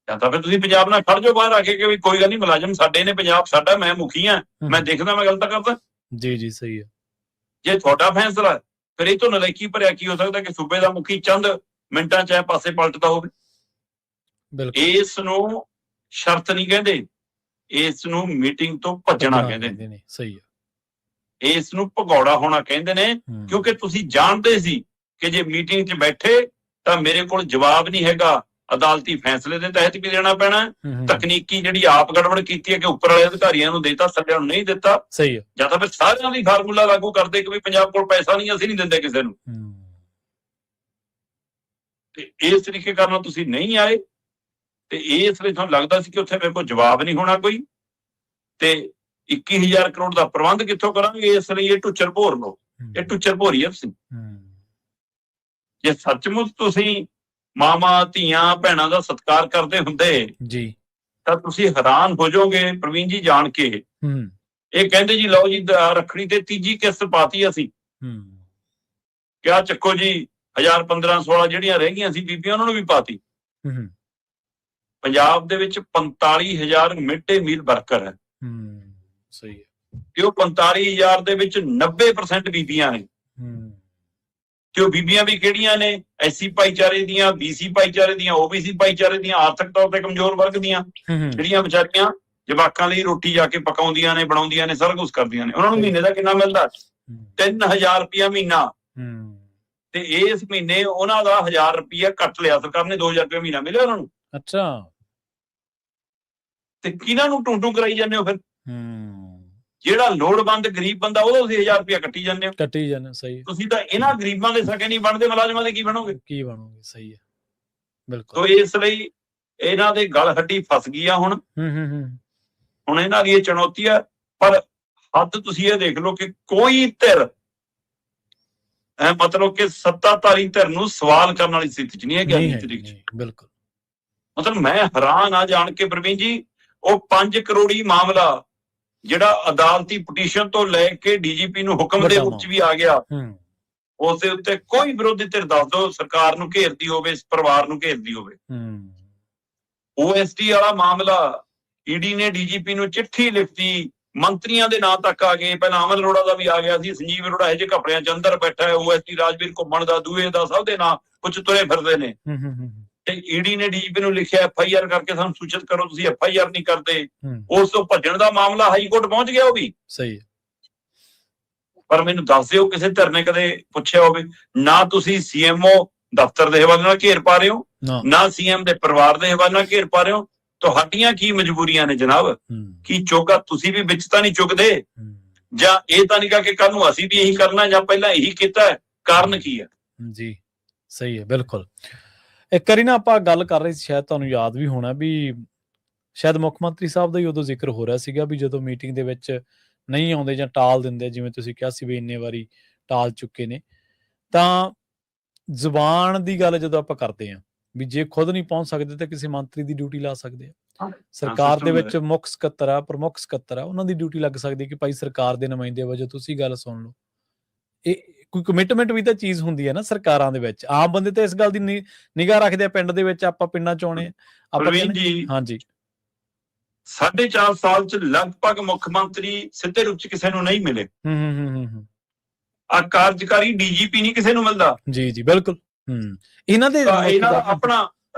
ਜਾਂ ਤਾਂ ਫਿਰ ਤੁਸੀਂ ਪੰਜਾਬ ਨਾਲ ਖੜ ਜਾਓ ਬਾਹਰ ਆ ਕੇ ਕਿ ਵੀ ਕੋਈ ਗੱਲ ਨਹੀਂ ਮੁਲਾਜ਼ਮ ਸਾਡੇ ਨੇ, ਪੰਜਾਬ ਸਾਡਾ, ਮੈਂ ਮੁਖੀ ਹਾਂ, ਮੈਂ ਦੇਖਦਾ ਮੈਂ ਗਲਤ ਕਰਦਾ। ਜੀ ਜੀ ਸਹੀ ਹੈ। ਜੇ ਤੁਹਾਡਾ ਫੈਸਲਾ ਫਿਰ ਇਹ ਤੋਂ ਨਲਾਇਕੀ ਭਰਿਆ ਕੀ ਹੋ ਸਕਦਾ ਕਿ ਸੂਬੇ ਦਾ ਮੁਖੀ ਚੰਦ ਮਿੰਟਾਂ 'ਚ ਪਾਸੇ ਪਲਟਦਾ ਹੋਵੇ। ਇਸ ਨੂੰ ਸ਼ਰਤ ਨਹੀਂ ਕਹਿੰਦੇ, ਇਸ ਨੂੰ ਮੀਟਿੰਗ ਤੋਂ ਭੱਜਣਾ ਕਹਿੰਦੇ ਨੇ। ਸਹੀ ਹੈ। ਇਸ ਨੂੰ ਭਗੌੜਾ ਹੋਣਾ ਕਹਿੰਦੇ ਨੇ, ਕਿਉਂਕਿ ਤੁਸੀਂ ਜਾਣਦੇ ਸੀ ਕਿ ਜੇ ਮੀਟਿੰਗ 'ਚ ਬੈਠੇ ਤਾਂ ਮੇਰੇ ਕੋਲ ਜਵਾਬ ਨਹੀਂ ਹੈਗਾ, ਅਦਾਲਤੀ ਫੈਸਲੇ ਦੇ ਤਹਿਤ ਵੀ ਦੇਣਾ ਪੈਣਾ। ਤਕਨੀਕੀ ਜਿਹੜੀ ਆਪ ਗੜਬੜ ਕੀਤੀ ਹੈ ਕਿ ਉੱਪਰ ਵਾਲੇ ਅਧਿਕਾਰੀਆਂ ਨੂੰ ਦੇਤਾ, ਥੱਲੇ ਨੂੰ ਨਹੀਂ ਦਿੱਤਾ। ਸਹੀ ਹੈ। ਜਾਂ ਤਾਂ ਫਿਰ ਸਾਰਿਆਂ ਦੀ ਫਾਰਮੂਲਾ ਲਾਗੂ ਕਰਦੇ ਕਿ ਵੀ ਪੰਜਾਬ ਕੋਲ ਪੈਸਾ ਨਹੀਂ, ਅਸੀਂ ਨਹੀਂ ਦਿੰਦੇ ਕਿਸੇ ਨੂੰ, ਤੇ ਇਸ ਤਰੀਕੇ ਕਰਨਾ ਤੁਸੀਂ ਨਹੀਂ ਆਏ, ਤੇ ਇਸ ਲਈ ਤੁਹਾਨੂੰ ਲੱਗਦਾ ਸੀ ਕਿ ਉੱਥੇ ਮੇਰੇ ਕੋਲ ਜਵਾਬ ਨਹੀਂ ਹੋਣਾ ਕੋਈ, ਤੇ 21,000 ਕਰੋੜ ਦਾ ਪ੍ਰਬੰਧ ਕਿੱਥੋਂ ਕਰਾਂਗੇ, ਇਸ ਲਈ ਇਹ ਟੁੱਚਰ ਭੋਰ ਲੋ, ਇਹ ਟੁੱਚਰ ਭੋਰੀ ਹੈ ਤੁਸੀਂ। ਜੇ ਸੱਚਮੁੱਚ ਤੁਸੀਂ ਮਾਵਾਂ ਧੀਆਂ ਭੈਣਾਂ ਦਾ ਸਤਿਕਾਰ ਕਰਦੇ ਹੁੰਦੇ ਜੀ ਤਾਂ ਤੁਸੀਂ ਹੈਰਾਨ ਹੋ ਜਾਓਗੇ ਪ੍ਰਵੀਨ ਜੀ ਜਾਣ ਕੇ। ਇਹ ਕਹਿੰਦੇ ਜੀ ਲਓ ਜੀ ਰੱਖੜੀ ਤੇ ਤੀਜੀ ਕਿਸ਼ਤ ਪਾਤੀ ਅਸੀਂ, ਕਿਆ ਚੱਕੋ ਜੀ 1000 15 16 ਜਿਹੜੀਆਂ ਰਹਿ ਗਈਆਂ ਸੀ ਬੀਬੀਆਂ ਉਹਨਾਂ ਨੂੰ ਵੀ ਪਾਤੀ। ਪੰਜਾਬ ਦੇ ਵਿੱਚ 45,000 ਮਿਡ ਡੇ ਮੀਲ ਵਰਕਰ ਹੈ। ਸਹੀ ਹੈ। ਤੇ ਉਹ 45,000 ਦੇ ਵਿੱਚ 90% ਬੀਬੀਆਂ ਨੇ, ਤੇ ਉਹ ਬੀਬੀਆਂ ਵੀ ਕਿਹੜੀਆਂ ਨੇ? ਐਸਸੀ ਭਾਈਚਾਰੇ ਦੀਆਂ, ਬੀਸੀ ਭਾਈਚਾਰੇ ਦੀਆਂ, ਓਬੀਸੀ ਭਾਈਚਾਰੇ ਦੀਆਂ, ਆਰਥਿਕ ਤੌਰ ਤੇ ਕਮਜ਼ੋਰ ਵਰਗ ਦੀਆਂ, ਜਿਹੜੀਆਂ ਵਿਚਾਰੀਆਂ ਜਵਾਕਾਂ ਲਈ ਰੋਟੀ ਜਾ ਕੇ ਪਕਾਉਂਦੀਆਂ ਨੇ, ਬਣਾਉਂਦੀਆਂ ਨੇ, ਸਾਰਾ ਕੁਝ ਕਰਦੀਆਂ ਨੇ। ਉਹਨਾਂ ਨੂੰ ਮਹੀਨੇ ਦਾ ਕਿੰਨਾ ਮਿਲਦਾ? 3000 ਰੁਪਇਆ ਮਹੀਨਾ। ਤੇ ਇਸ ਮਹੀਨੇ ਉਹਨਾਂ ਦਾ 1000 ਰੁਪਇਆ ਕੱਟ ਲਿਆ ਸਰਕਾਰ ਨੇ, 2000 ਰੁਪਇਆ ਮਹੀਨਾ ਮਿਲਿਆ ਉਹਨਾਂ ਨੂੰ। ਅੱਛਾ। ਤੇ ਕਿਹਨਾਂ ਨੂੰ ਟੂੰ ਕਰਾਈ ਜਾਂਦੇ ਹੋ ਫਿਰ? ਜਿਹੜਾ ਲੋੜਵੰਦ ਗਰੀਬ ਬੰਦਾ ਉਹਦਾ ਤੁਸੀਂ 1000 ਰੁਪਇਆ ਕੱਟੀ ਜਾਂਦੇ ਹੋ। ਕੱਟੀ ਜਾਂਦੇ, ਸਹੀ। ਤੁਸੀਂ ਤਾਂ ਇਹਨਾਂ ਗਰੀਬਾਂ ਦੇ ਸਕੇ ਨਹੀਂ ਬਣਦੇ, ਮੁਲਾਜ਼ਮਾਂ ਦੇ ਕੀ ਬਣੋਗੇ? ਕੀ ਬਣੋਗੇ? ਸਹੀ ਹੈ, ਬਿਲਕੁਲ। ਤੋਂ ਇਸ ਲਈ ਇਹਨਾਂ ਦੇ ਗਲ ਹੱਡੀ ਫਸ ਗਈ ਆ ਹੁਣ। ਹੁਣ ਇਹਨਾਂ ਦੀ ਇਹ ਚੁਣੌਤੀ ਆ, ਪਰ ਹੱਦ ਤੁਸੀਂ ਇਹ ਦੇਖ ਲਓ ਕਿ ਕੋਈ ਧਿਰ ਮਤਲਬ ਕਿ ਸੱਤਾਧਾਰੀ ਧਿਰ ਨੂੰ ਸਵਾਲ ਕਰਨ ਵਾਲੀ ਸਥਿਤੀ ਚ ਨਹੀਂ ਹੈ। ਬਿਲਕੁਲ। ਮਤਲਬ ਮੈਂ ਹੈਰਾਨ ਆ ਜਾਣ ਕੇ ਪ੍ਰਵੀਨ ਜੀ, ਉਹ 5 ਕਰੋੜੀ ਮਾਮਲਾ ਜਿਹੜਾ ਅਦਾਲਤੀ ਪਟੀਸ਼ਨ ਤੋਂ ਲੈ ਕੇ ਡੀਜੀਪੀ ਨੂੰ ਹੁਕਮ ਦੇ ਵਿੱਚ ਵੀ ਆ ਗਿਆ, ਉਸ ਦੇ ਉੱਤੇ ਕੋਈ ਵਿਰੋਧੀ ਧਿਰ ਦੱਸ ਦਿਓ ਸਰਕਾਰ ਨੂੰ ਘੇਰਦੀ ਹੋਵੇ, ਇਸ ਪਰਿਵਾਰ ਨੂੰ ਘੇਰਦੀ ਹੋਵੇ। OST ਵਾਲਾ ਮਾਮਲਾ, ਈਡੀ ਨੇ ਡੀਜੀਪੀ ਨੂੰ ਚਿੱਠੀ ਲਿਖਤੀ, ਮੰਤਰੀਆਂ ਦੇ ਨਾਂ ਤੱਕ ਆ ਗਏ। ਪਹਿਲਾਂ ਅਮਨ ਅਰੋੜਾ ਦਾ ਵੀ ਆ ਗਿਆ ਸੀ, ਸੰਜੀਵ ਅਰੋੜਾ ਇਹ ਜਿਹੇ ਕੱਪੜਿਆਂ ਚ ਅੰਦਰ ਬੈਠਾ ਹੈ, OST ਰਾਜਵੀਰ ਘੁੰਮਣ ਦਾ, ਦੂਏ ਦਾ, ਸਭ ਦੇ ਨਾਂ ਕੁਝ ਤੁਰੇ ਫਿਰਦੇ ਨੇ। ਤੇ ਈਡੀ ਨੇ ਡੀਜੀਪੀ ਨੂੰ ਲਿਖਿਆ FIR ਕਰਕੇ ਸਾਨੂੰ ਸੂਚਿਤ ਕਰੋ, ਤੁਸੀਂ FIR ਨਹੀਂ ਕਰਦੇ। ਉਸ ਤੋਂ ਭੱਜਣ ਦਾ ਮਾਮਲਾ ਹਾਈ ਕੋਰਟ ਪਹੁੰਚ ਗਿਆ ਉਹ ਵੀ। ਸਹੀ। ਪਰ ਮੈਨੂੰ ਦੱਸ ਦਿਓ ਕਿਸੇ ਧਿਰ ਨੇ ਕਦੇ ਪੁੱਛਿਆ ਹੋਵੇ? ਨਾ ਤੁਸੀਂ CMO ਦਫ਼ਤਰ ਦੇ ਹਵਾਲੇ ਨਾਲ ਘੇਰ ਪਾ ਰਹੇ ਹੋ, ਨਾ CM ਦੇ ਪਰਿਵਾਰ ਦੇ ਹਵਾਲੇ ਨਾਲ ਘੇਰ ਪਾ ਰਹੇ ਹੋ। ਤੁਹਾਡੀਆਂ ਕੀ ਮਜਬੂਰੀਆਂ ਨੇ ਜਨਾਬ? ਕੀ ਚੋਗਾ ਤੁਸੀਂ ਵੀ ਵਿੱਚ ਤਾਂ ਨਹੀਂ ਚੁੱਕਦੇ? ਜਾਂ ਇਹ ਤਾਂ ਨਹੀਂ ਕਿ ਕੱਲ ਨੂੰ ਅਸੀਂ ਵੀ ਇਹੀ ਕਰਨਾ ਜਾਂ ਪਹਿਲਾਂ ਇਹੀ ਕੀਤਾ ਹੈ, ਕਾਰਨ ਕੀ ਹੈ? ਜੀ ਸਹੀ ਹੈ, ਬਿਲਕੁਲ। ਇੱਕ ਵਾਰੀ ਨਾ ਆਪਾਂ ਗੱਲ ਕਰ ਰਹੇ ਸੀ, ਸ਼ਾਇਦ ਤੁਹਾਨੂੰ ਯਾਦ ਵੀ ਹੋਣਾ ਵੀ ਸ਼ਾਇਦ ਮੁੱਖ ਮੰਤਰੀ ਸਾਹਿਬ ਦਾ ਹੀ ਉਦੋਂ ਜ਼ਿਕਰ ਹੋ ਰਿਹਾ ਸੀਗਾ ਵੀ ਜਦੋਂ ਮੀਟਿੰਗ ਦੇ ਵਿੱਚ ਨਹੀਂ ਆਉਂਦੇ ਜਾਂ ਟਾਲ ਦਿੰਦੇ, ਜਿਵੇਂ ਤੁਸੀਂ ਕਿਹਾ ਸੀ ਵੀ ਇੰਨੇ ਵਾਰੀ ਟਾਲ ਚੁੱਕੇ ਨੇ, ਤਾਂ ਜ਼ੁਬਾਨ ਦੀ ਗੱਲ ਜਦੋਂ ਆਪਾਂ ਕਰਦੇ ਹਾਂ ਵੀ ਜੇ ਖੁਦ ਨਹੀਂ ਪਹੁੰਚ ਸਕਦੇ ਤਾਂ ਕਿਸੇ ਮੰਤਰੀ ਦੀ ਡਿਊਟੀ ਲਾ ਸਕਦੇ ਆ। ਸਰਕਾਰ ਦੇ ਵਿੱਚ ਮੁੱਖ ਸਕੱਤਰ ਆ, ਪ੍ਰਮੁੱਖ ਸਕੱਤਰ ਆ, ਉਹਨਾਂ ਦੀ ਡਿਊਟੀ ਲੱਗ ਸਕਦੀ ਕਿ ਭਾਈ ਸਰਕਾਰ ਦੇ ਨੁਮਾਇੰਦੇ ਵਜੋਂ ਤੁਸੀਂ ਗੱਲ ਸੁਣ ਲਓ। ਇਹ ਕੋਈ ਕਮਿਟਮੈਂਟ ਵੀ ਤਾਂ ਚੀਜ਼ ਹੁੰਦੀ ਹੈ ਨਾ ਸਰਕਾਰਾਂ ਦੇ ਵਿੱਚ। ਆਮ ਬੰਦੇ ਤਾਂ ਇਸ ਗੱਲ ਦੀ ਨਿਗਾਹ ਰੱਖਦੇ ਆ, ਪਿੰਡ ਦੇ ਵਿੱਚ ਆਪਾਂ ਪਿੰਡਾਂ ਚ ਆਉਣੇ ਆਪਾਂ ਜੀ। ਹਾਂਜੀ 4.5 ਸਾਲ ਚ ਲਗਭਗ ਮੁੱਖ ਮੰਤਰੀ ਸਿੱਧੇ ਰੂਪ ਚ ਕਿਸੇ ਨੂੰ ਨਹੀਂ ਮਿਲੇ। ਆ ਕਾਰਜਕਾਰੀ ਡੀਜੀਪੀ ਨਹੀਂ ਕਿਸੇ ਨੂੰ ਮਿਲਦਾ। ਜੀ ਜੀ ਬਿਲਕੁਲ। ਇਹਨਾਂ ਦੇ ਆਪਣਾ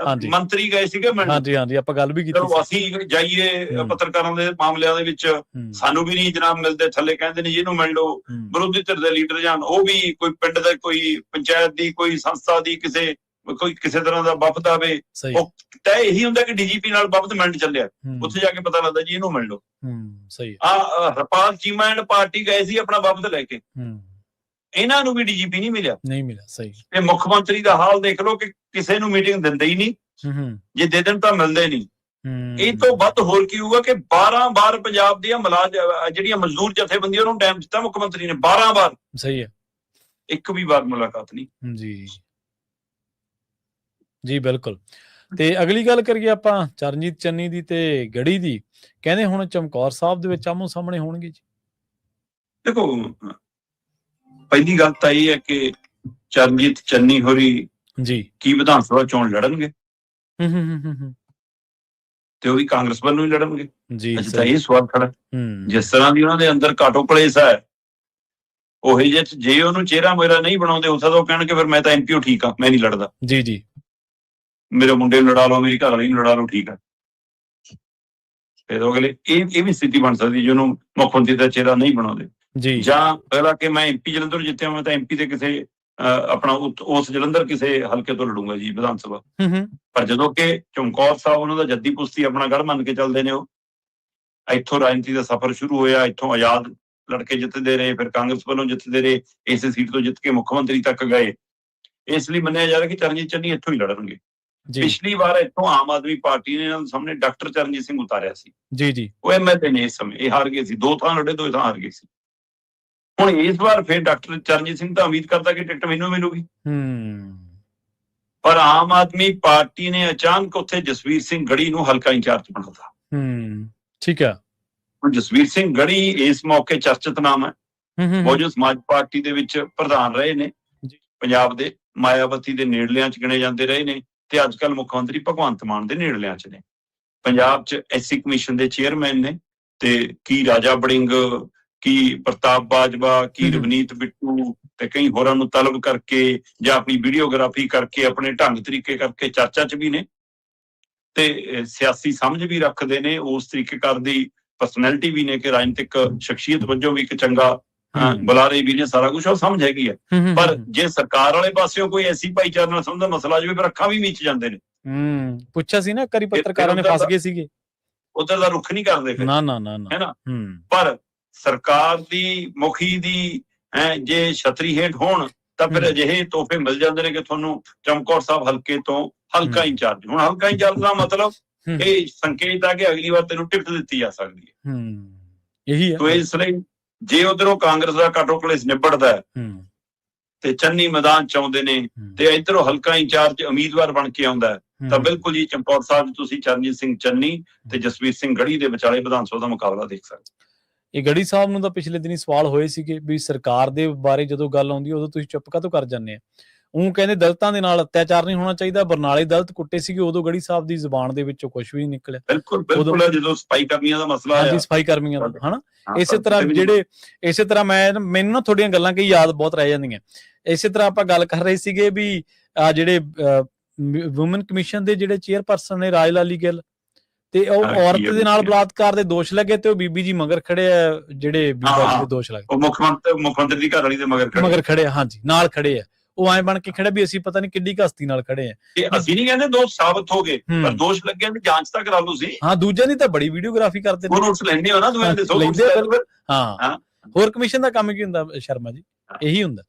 ਮੰਤਰੀ ਗਏ ਸੀਗੇ। ਹਾਂਜੀ ਹਾਂਜੀ ਆਪਾਂ ਗੱਲ ਵੀ ਕੀਤੀ। ਅਸੀਂ ਜਾਈਏ ਪੱਤਰਕਾਰਾਂ ਦੇ ਮਾਮਲਿਆਂ ਦੇ ਵਿੱਚ, ਸਾਨੂੰ ਵੀ ਨਹੀਂ ਜਨਾਬ ਮਿਲਦੇ, ਥੱਲੇ ਕਹਿੰਦੇ ਨੇ ਜਿਹਨੂੰ ਮਿਲ ਲਓ। ਵਿਰੋਧੀ ਧਿਰ ਦੇ ਲੀਡਰ ਜਾਣ, ਉਹ ਵੀ ਕੋਈ ਪਿੰਡ ਦਾ, ਕੋਈ ਪੰਚਾਇਤ ਦੀ, ਕੋਈ ਸੰਸਥਾ ਦੀ, ਕੋਈ ਕਿਸੇ ਤਰ੍ਹਾਂ ਦਾ ਵਫਦ ਆਵੇ, ਉਹ ਤੈਅ ਇਹੀ ਹੁੰਦਾ ਕਿ ਡੀਜੀਪੀ ਨਾਲ ਵਫਦ ਮਿਲਣ ਚੱਲਿਆ। ਉੱਥੇ ਜਾ ਕੇ ਪਤਾ ਲੱਗਦਾ ਜੀ ਇਹਨੂੰ ਮਿਲ ਲਓ। ਸਹੀ। ਹਰਪਾਲ ਚੀਮਾ ਐਂਡ ਪਾਰਟੀ ਗਏ ਸੀ ਆਪਣਾ ਵਫਦ ਲੈ ਕੇ, ਇਹਨਾਂ ਨੂੰ ਵੀ ਡੀਜੀਪੀ ਨਹੀਂ ਮਿਲਿਆ। ਸਹੀ। ਤੇ ਮੁੱਖ ਮੰਤਰੀ ਦਾ ਹਾਲ ਦੇਖ ਲਓ ਕਿ ਕਿਸੇ ਨੂੰ ਮੀਟਿੰਗ ਦਿੰਦੇ ਹੀ ਨਹੀਂ, ਜੇ ਦੇ ਦੇਣ ਤਾਂ ਮਿਲਦੇ ਨਹੀਂ। ਇਹ ਤੋਂ ਵੱਧ ਹੋਰ ਕੀ ਹੋਊਗਾ ਕਿ 12 ਵਾਰ ਪੰਜਾਬ ਦੀਆਂ ਜਿਹੜੀਆਂ ਮਜ਼ਦੂਰ ਜਥੇਬੰਦੀਆਂ ਨੂੰ ਟਾਈਮ ਦਿੱਤਾ ਮੁੱਖ ਮੰਤਰੀ ਨੇ, 12 ਵਾਰ। ਸਹੀ ਹੈ। ਇੱਕ ਵੀ ਵਾਰ ਮੁਲਾਕਾਤ ਨਹੀਂ। ਜੀ ਜੀ ਬਿਲਕੁਲ। ਤੇ ਅਗਲੀ ਗੱਲ ਕਰੀਏ ਆਪਾਂ ਚਰਨਜੀਤ ਚੰਨੀ ਦੀ ਤੇ ਗੜੀ ਦੀ। ਕਹਿੰਦੇ ਹੁਣ ਚਮਕੌਰ ਸਾਹਿਬ ਦੇ ਵਿੱਚ ਆਮੋ ਸਾਹਮਣੇ ਹੋਣਗੇ ਜੀ। ਦੇਖੋ, ਪਹਿਲੀ ਗੱਲ ਤਾਂ ਇਹ ਹੈ ਕਿ ਚਰਨਜੀਤ ਚੰਨੀ ਹੋਰੀ ਜੀ ਕੀ ਵਿਧਾਨ ਸਭਾ ਚੋਣ ਲੜਨਗੇ, ਤੇ ਉਹ ਵੀ ਕਾਂਗਰਸ ਵੱਲੋਂ ਹੀ ਲੜਨਗੇ ਜੀ। ਤਾਂ ਇਹ ਸਵਾਲ ਖੜਾ, ਜਿਸ ਤਰ੍ਹਾਂ ਦੀ ਉਹਨਾਂ ਦੇ ਅੰਦਰ ਕਾਟੋ ਕਲੇਸ਼ ਹੈ, ਉਹੀ ਜੇ ਉਹਨੂੰ ਚਿਹਰਾ ਮੇਰਾ ਨਹੀਂ ਬਣਾਉਂਦੇ ਹੋ ਸਕਦਾ ਉਹ ਕਹਿਣਗੇ ਫਿਰ ਮੈਂ ਤਾਂ ਐਮਪੀਓ ਠੀਕ ਆ, ਮੈਂ ਨਹੀਂ ਲੜਦਾ। ਜੀ ਜੀ, ਮੇਰੇ ਮੁੰਡੇ ਨੂੰ ਲੜਾ ਲਓ, ਮੇਰੀ ਘਰ ਵਾਲੀ ਨੂੰ ਲੜਾ ਲਓ, ਠੀਕ ਆ। ਫਿਰ ਅਗਲੇ ਇਹ ਵੀ ਸਥਿਤੀ ਬਣ ਸਕਦੀ ਜੇ ਉਹਨੂੰ ਮੁੱਖ ਮੰਤਰੀ ਦਾ ਚਿਹਰਾ ਨਹੀਂ ਬਣਾਉਂਦੇ ਜੀ। ਜਾਂ ਅਗਲਾ ਕਿ ਮੈਂ ਐਮਪੀ ਜਲੰਧਰ ਜਿੱਤਿਆ, ਮੈਂ ਤਾਂ ਐਮਪੀ ਦੇ ਕਿਸੇ ਆਪਣਾ ਉਸ ਜਲੰਧਰ ਕਿਸੇ ਹਲਕੇ ਤੋਂ ਲੜੂੰਗਾ ਜੀ ਵਿਧਾਨ ਸਭਾ। ਪਰ ਜਦੋਂ ਕਿ ਚਮਕੌਰ ਸਾਹਿਬ ਉਹਨਾਂ ਦਾ ਜੱਦੀ ਪੁਸ਼ਤੀ ਆਪਣਾ ਗੜ੍ਹ ਮੰਨ ਕੇ ਚੱਲਦੇ ਨੇ, ਉਹ ਇੱਥੋਂ ਰਾਜਨੀਤੀ ਦਾ ਸਫ਼ਰ ਸ਼ੁਰੂ ਹੋਇਆ, ਇੱਥੋਂ ਆਜ਼ਾਦ ਲੜਕੇ ਜਿੱਤਦੇ ਰਹੇ, ਫਿਰ ਕਾਂਗਰਸ ਵੱਲੋਂ ਜਿੱਤਦੇ ਰਹੇ, ਇਸੇ ਸੀਟ ਤੋਂ ਜਿੱਤ ਕੇ ਮੁੱਖ ਮੰਤਰੀ ਤੱਕ ਗਏ। ਇਸ ਲਈ ਮੰਨਿਆ ਜਾ ਰਿਹਾ ਕਿ ਚਰਨਜੀਤ ਚੰਨੀ ਇੱਥੋਂ ਹੀ ਲੜਨਗੇ। ਪਿਛਲੀ ਵਾਰ ਇੱਥੋਂ ਆਮ ਆਦਮੀ ਪਾਰਟੀ ਨੇ ਇਹਨਾਂ ਦੇ ਸਾਹਮਣੇ ਡਾਕਟਰ ਚਰਨਜੀਤ ਸਿੰਘ ਉਤਾਰਿਆ ਸੀ ਜੀ ਜੀ, ਉਹ ਐਮਐਲਏ ਨੇ ਇਸ ਸਮੇਂ, ਇਹ ਹਾਰ ਗਏ ਸੀ, 2 ਥਾਂ ਲੜੇ, 2 ਥਾਂ ਹਾਰ ਗਏ ਸੀ। ਹੁਣ ਇਸ ਵਾਰ ਫਿਰ ਡਾਕਟਰ ਚਰਨਜੀਤ ਸਿੰਘ ਤਾਂ ਉਮੀਦ ਕਰਦਾ ਕਿ ਟਿਕਟ ਮੈਨੂੰ ਮਿਲੂਗੀ, ਪਰ ਆਮ ਆਦਮੀ ਪਾਰਟੀ ਨੇ ਅਚਾਨਕ ਉੱਥੇ ਜਸਵੀਰ ਸਿੰਘ ਗੜੀ ਨੂੰ ਹਲਕਾ ਇੰਚਾਰਜ ਬਣਾਤਾ। ਠੀਕ ਹੈ। ਹੁਣ ਜਸਵੀਰ ਸਿੰਘ ਗੜੀ ਇਸ ਮੌਕੇ ਚਰਚਿਤ ਨਾਮ ਹੈ, ਬਹੁਜਨ ਸਮਾਜ ਪਾਰਟੀ ਦੇ ਵਿੱਚ ਪ੍ਰਧਾਨ ਰਹੇ ਨੇ, ਪੰਜਾਬ ਦੇ ਮਾਇਆਵਤੀ ਦੇ ਨੇੜਲਿਆਂ ਚ ਗਿਣੇ ਜਾਂਦੇ ਰਹੇ ਨੇ, ਤੇ ਅੱਜ ਕੱਲ੍ਹ ਮੁੱਖ ਮੰਤਰੀ ਭਗਵੰਤ ਮਾਨ ਦੇ ਨੇੜਲਿਆਂ ਚ ਨੇ। ਪੰਜਾਬ ਚ ਐਸਸੀ ਕਮਿਸ਼ਨ ਦੇ ਚੇਅਰਮੈਨ ਨੇ, ਤੇ ਕੀ ਰਾਜਾ ਵੜਿੰਗ, ਕੀ ਪ੍ਰਤਾਪ ਬਾਜਵਾ, ਕੀ ਰਵਨੀਤ ਬਿੱਟੂ ਤੇ ਕਈ ਹੋਰਾਂ ਨੂੰ ਤਲਬ ਕਰਕੇ ਜਾਂ ਆਪਣੀ ਵੀਡੀਓਗ੍ਰਾਫੀ ਕਰਕੇ, ਆਪਣੇ ਢੰਗ ਤਰੀਕੇ ਕਰਕੇ ਚਰਚਾ ਚ ਵੀ ਨੇ, ਤੇ ਸਿਆਸੀ ਸਮਝ ਵੀ ਰੱਖਦੇ ਨੇ, ਉਸ ਤਰੀਕੇਕਾਰ ਦੀ ਪਰਸਨੈਲਿਟੀ ਵੀ ਨੇ ਕਿ ਰਾਜਨੀਤਿਕ ਸ਼ਖਸੀਅਤ ਵਜੋਂ ਵੀ ਇੱਕ ਚੰਗਾ ਬੁਲਾਰੇ ਵੀ ਨੇ, ਸਾਰਾ ਕੁਛ ਉਹ ਸਮਝ ਹੈਗੀ ਹੈ। ਪਰ ਜੇ ਸਰਕਾਰ ਵਾਲੇ ਪਾਸਿਓਂ ਕੋਈ ਐਸੀ ਭਾਈਚਾਰੇ ਨਾਲ ਸੰਬੰਧ ਮਸਲਾ ਜਾਵੇ, ਫਿਰ ਅੱਖਾਂ ਵੀ ਮੀਚ ਜਾਂਦੇ ਨੇ। ਪੁੱਛਿਆ ਸੀ ਨਾ ਕਰੀ ਪੱਤਰਕਾਰਾਂ ਨੇ, ਫਸ ਗਏ ਸੀਗੇ, ਉਧਰ ਦਾ ਰੁੱਖ ਨਹੀਂ ਕਰਦੇ ਫਿਰ, ਨਾ ਨਾ ਨਾ ਹੈ ਨਾ। ਪਰ ਸਰਕਾਰ ਦੀ ਮੁਖੀ ਦੀ ਜੇ ਛਤਰੀ ਹੇਠ ਹੋਣ ਤਾਂ ਫਿਰ ਅਜਿਹੇ ਤੋਹਫੇ ਮਿਲ ਜਾਂਦੇ ਨੇ ਕਿ ਤੁਹਾਨੂੰ ਚਮਕੌਰ ਸਾਹਿਬ ਹਲਕੇ ਤੋਂ ਹਲਕਾ ਇੰਚਾਰਜ। ਹੁਣ ਹਲਕਾ ਇੰਚਾਰਜ ਦਾ ਮਤਲਬ ਇਹ ਸੰਕੇਤ ਆ ਕਿ ਅਗਲੀ ਵਾਰ ਤੈਨੂੰ ਟਿਕਟ ਦਿੱਤੀ ਜਾ ਸਕਦੀ ਹੈ। ਇਹੀ ਹੈ। ਇਸ ਲਈ ਜੇ ਉਧਰੋਂ ਕਾਂਗਰਸ ਦਾ ਕਾਟੋ ਕਲੇਸ਼ ਨਿਬੜਦਾ ਤੇ ਚੰਨੀ ਮੈਦਾਨ ਚ ਆਉਂਦੇ ਨੇ, ਤੇ ਇੱਧਰੋਂ ਹਲਕਾ ਇੰਚਾਰਜ ਉਮੀਦਵਾਰ ਬਣ ਕੇ ਆਉਂਦਾ, ਤਾਂ ਬਿਲਕੁਲ ਜੀ ਚਮਕੌਰ ਸਾਹਿਬ ਤੁਸੀਂ ਚਰਨਜੀਤ ਸਿੰਘ ਚੰਨੀ ਤੇ ਜਸਵੀਰ ਸਿੰਘ ਗੜੀ ਦੇ ਵਿਚਾਲੇ ਵਿਧਾਨ ਸਭਾ ਦਾ ਮੁਕਾਬਲਾ ਦੇਖ ਸਕਦੇ। ਇਹ ਗੜੀ ਸਾਹਿਬ ਨੂੰ ਤਾਂ ਪਿਛਲੇ ਦਿਨੀ ਸਵਾਲ ਹੋਏ ਸੀਗੇ ਵੀ ਸਰਕਾਰ ਦੇ ਬਾਰੇ ਜਦੋਂ ਗੱਲ ਆਉਂਦੀ ਉਦੋਂ ਤੁਸੀਂ ਚੁੱਪ ਕਾਹਤੋਂ ਕਰ ਜਾਂਦੇ ਆ। ਉਹ ਕਹਿੰਦੇ ਦਲਿਤਾਂ ਦੇ ਨਾਲ ਅਤਿਆਚਾਰ ਨਹੀਂ ਹੋਣਾ ਚਾਹੀਦਾ, ਬਰਨਾਲੇ ਦਲਿਤ ਕੁੱਟੇ ਸੀਗੇ, ਉਦੋਂ ਗੜੀ ਸਾਹਿਬ ਦੀ ਜ਼ੁਬਾਨ ਦੇ ਵਿੱਚੋਂ ਕੁਝ ਵੀ ਨਹੀਂ ਨਿਕਲਿਆ। ਬਿਲਕੁਲ ਬਿਲਕੁਲ, ਜਦੋਂ ਸਫਾਈ ਕਰਮੀਆਂ ਦਾ ਮਸਲਾ ਆਇਆ, ਸਫਾਈ ਕਰਮੀਆਂ ਦਾ, ਹਨਾ। ਇਸੇ ਤਰ੍ਹਾਂ ਮੈਨੂੰ ਨਾ ਤੁਹਾਡੀਆਂ ਗੱਲਾਂ ਕਈ ਯਾਦ ਬਹੁਤ ਰਹਿ ਜਾਂਦੀਆਂ। ਇਸੇ ਤਰ੍ਹਾਂ ਆਪਾਂ ਗੱਲ ਕਰ ਰਹੇ ਸੀਗੇ ਵੀ ਆ ਜਿਹੜੇ ਵੂਮਨ ਕਮਿਸ਼ਨ ਦੇ ਜਿਹੜੇ ਚੇਅਰਪਰਸਨ ਨੇ ਰਾਜ ਲਾਲੀ ਗਿੱਲ, ਤੇ ਉਹ ਔਰਤ ਦੇ ਨਾਲ ਬਲਾਤਕਾਰ ਦੇ ਦੋਸ਼ ਲੱਗੇ, ਤੇ ਉਹ ਬੀਬੀ ਜੀ ਮਗਰ ਖੜੇ ਆ, ਜਿਹੜੇ ਦੇ ਦੋਸ਼ ਲੱਗੇ, ਮੁੱਖ ਮੰਤਰੀ ਦੀ ਘਰ ਵਾਲੀ ਦੇ ਮਗਰ ਖੜੇ ਆ। ਹਾਂਜੀ, ਨਾਲ ਖੜੇ ਆ, ਉਹ ਐਂ ਬਣ ਕੇ ਖੜੇ ਵੀ ਅਸੀਂ ਪਤਾ ਨਹੀਂ ਕਿੱਡੀ ਹਸਤੀ ਨਾਲ ਖੜੇ ਆ। ਅਸੀਂ ਨਹੀਂ ਕਹਿੰਦੇ ਦੋਸ਼ ਸਾਬਤ ਹੋ ਗਏ, ਪਰ ਦੋਸ਼ ਲੱਗਿਆ ਵੀ ਜਾਂਚ ਤਾਂ ਕਰਾ ਲਓ ਸੀ। ਹਾਂ, ਦੂਜਿਆਂ ਦੀ ਤਾਂ ਬੜੀ ਵੀਡੀਓਗ੍ਰਾਫੀ ਕਰਦੇ ਨੇ, ਨੋਟਸ ਲੈਂਦੇ ਹੋ ਨਾ ਦੂਜਿਆਂ ਦੇ। ਹਾਂ, ਹੋਰ ਕਮਿਸ਼ਨ ਦਾ ਕੰਮ ਕੀ ਹੁੰਦਾ ਸ਼ਰਮਾ ਜੀ? ਇਹੀ ਹੁੰਦਾ।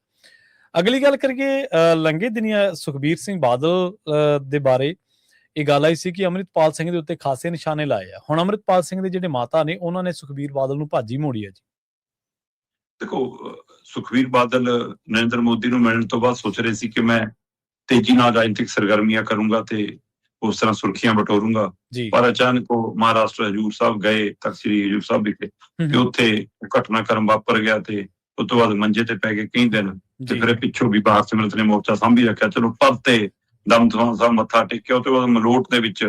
ਅਗਲੀ ਗੱਲ ਕਰੀਏ, ਲੰਘੇ ਦਿਨੀਆਂ ਸੁਖਬੀਰ ਸਿੰਘ ਬਾਦਲ ਦੇ ਬਾਰੇ ਇਹ ਗੱਲ ਆਈ ਸੀ ਕਿ ਅੰਮ੍ਰਿਤਪਾਲ ਸਿੰਘ ਦੇ ਉੱਤੇ ਖਾਸੇ ਨਿਸ਼ਾਨੇ ਲਾਏ ਆ। ਹੁਣ ਅੰਮ੍ਰਿਤਪਾਲ ਸਿੰਘ ਦੇ ਜਿਹੜੇ ਮਾਤਾ ਨੇ ਉਹਨਾਂ ਨੇ ਸੁਖਬੀਰ ਬਾਦਲ ਨੂੰ ਭਾਜੀ ਮੋੜੀ ਹੈ ਜੀ। ਦੇਖੋ, ਸੁਖਬੀਰ ਬਾਦਲ ਨਰਿੰਦਰ ਮੋਦੀ ਨੂੰ ਮਿਲਣ ਤੋਂ ਬਾਅਦ ਸੋਚ ਰਹੇ ਸੀ ਕਿ ਮੈਂ ਤੇਜ਼ੀ ਨਾਲ ਰਾਜਨੀਤਿਕ ਸਰਗਰਮੀਆਂ ਕਰੂੰਗਾ ਤੇ ਉਸ ਤਰ੍ਹਾਂ ਸੁਰਖੀਆਂ ਬਟੋਰੂੰਗਾ, ਪਰ ਅਚਾਨਕ ਉਹ ਮਹਾਰਾਸ਼ਟਰ ਹਜੂਰ ਸਾਹਿਬ ਗਏ, ਤਖ਼ਤ ਸ੍ਰੀ ਹਜੂਰ ਸਾਹਿਬ ਵਿਖੇ, ਤੇ ਉੱਥੇ ਘਟਨਾਕ੍ਰਮ ਵਾਪਰ ਗਿਆ ਤੇ ਉਸ ਤੋਂ ਬਾਅਦ ਮੰਜੇ ਤੇ ਪੈ ਗਏ ਕਈ ਦਿਨ। ਤੇ ਫਿਰ ਪਿੱਛੋਂ ਵੀ ਬਾਹਰ ਸਿਮਰਤ ਨੇ ਮੋਰਚਾ ਸਾਂਭੀ ਰੱਖਿਆ। ਚਲੋ ਪਦ ਤੇ ਦਮਦਮਾ ਸਾਹਿਬ ਮੱਥਾ ਟੇਕਿਆ। ਉਹ ਤੋਂ ਬਾਅਦ ਮਲੋਟ ਦੇ ਵਿੱਚ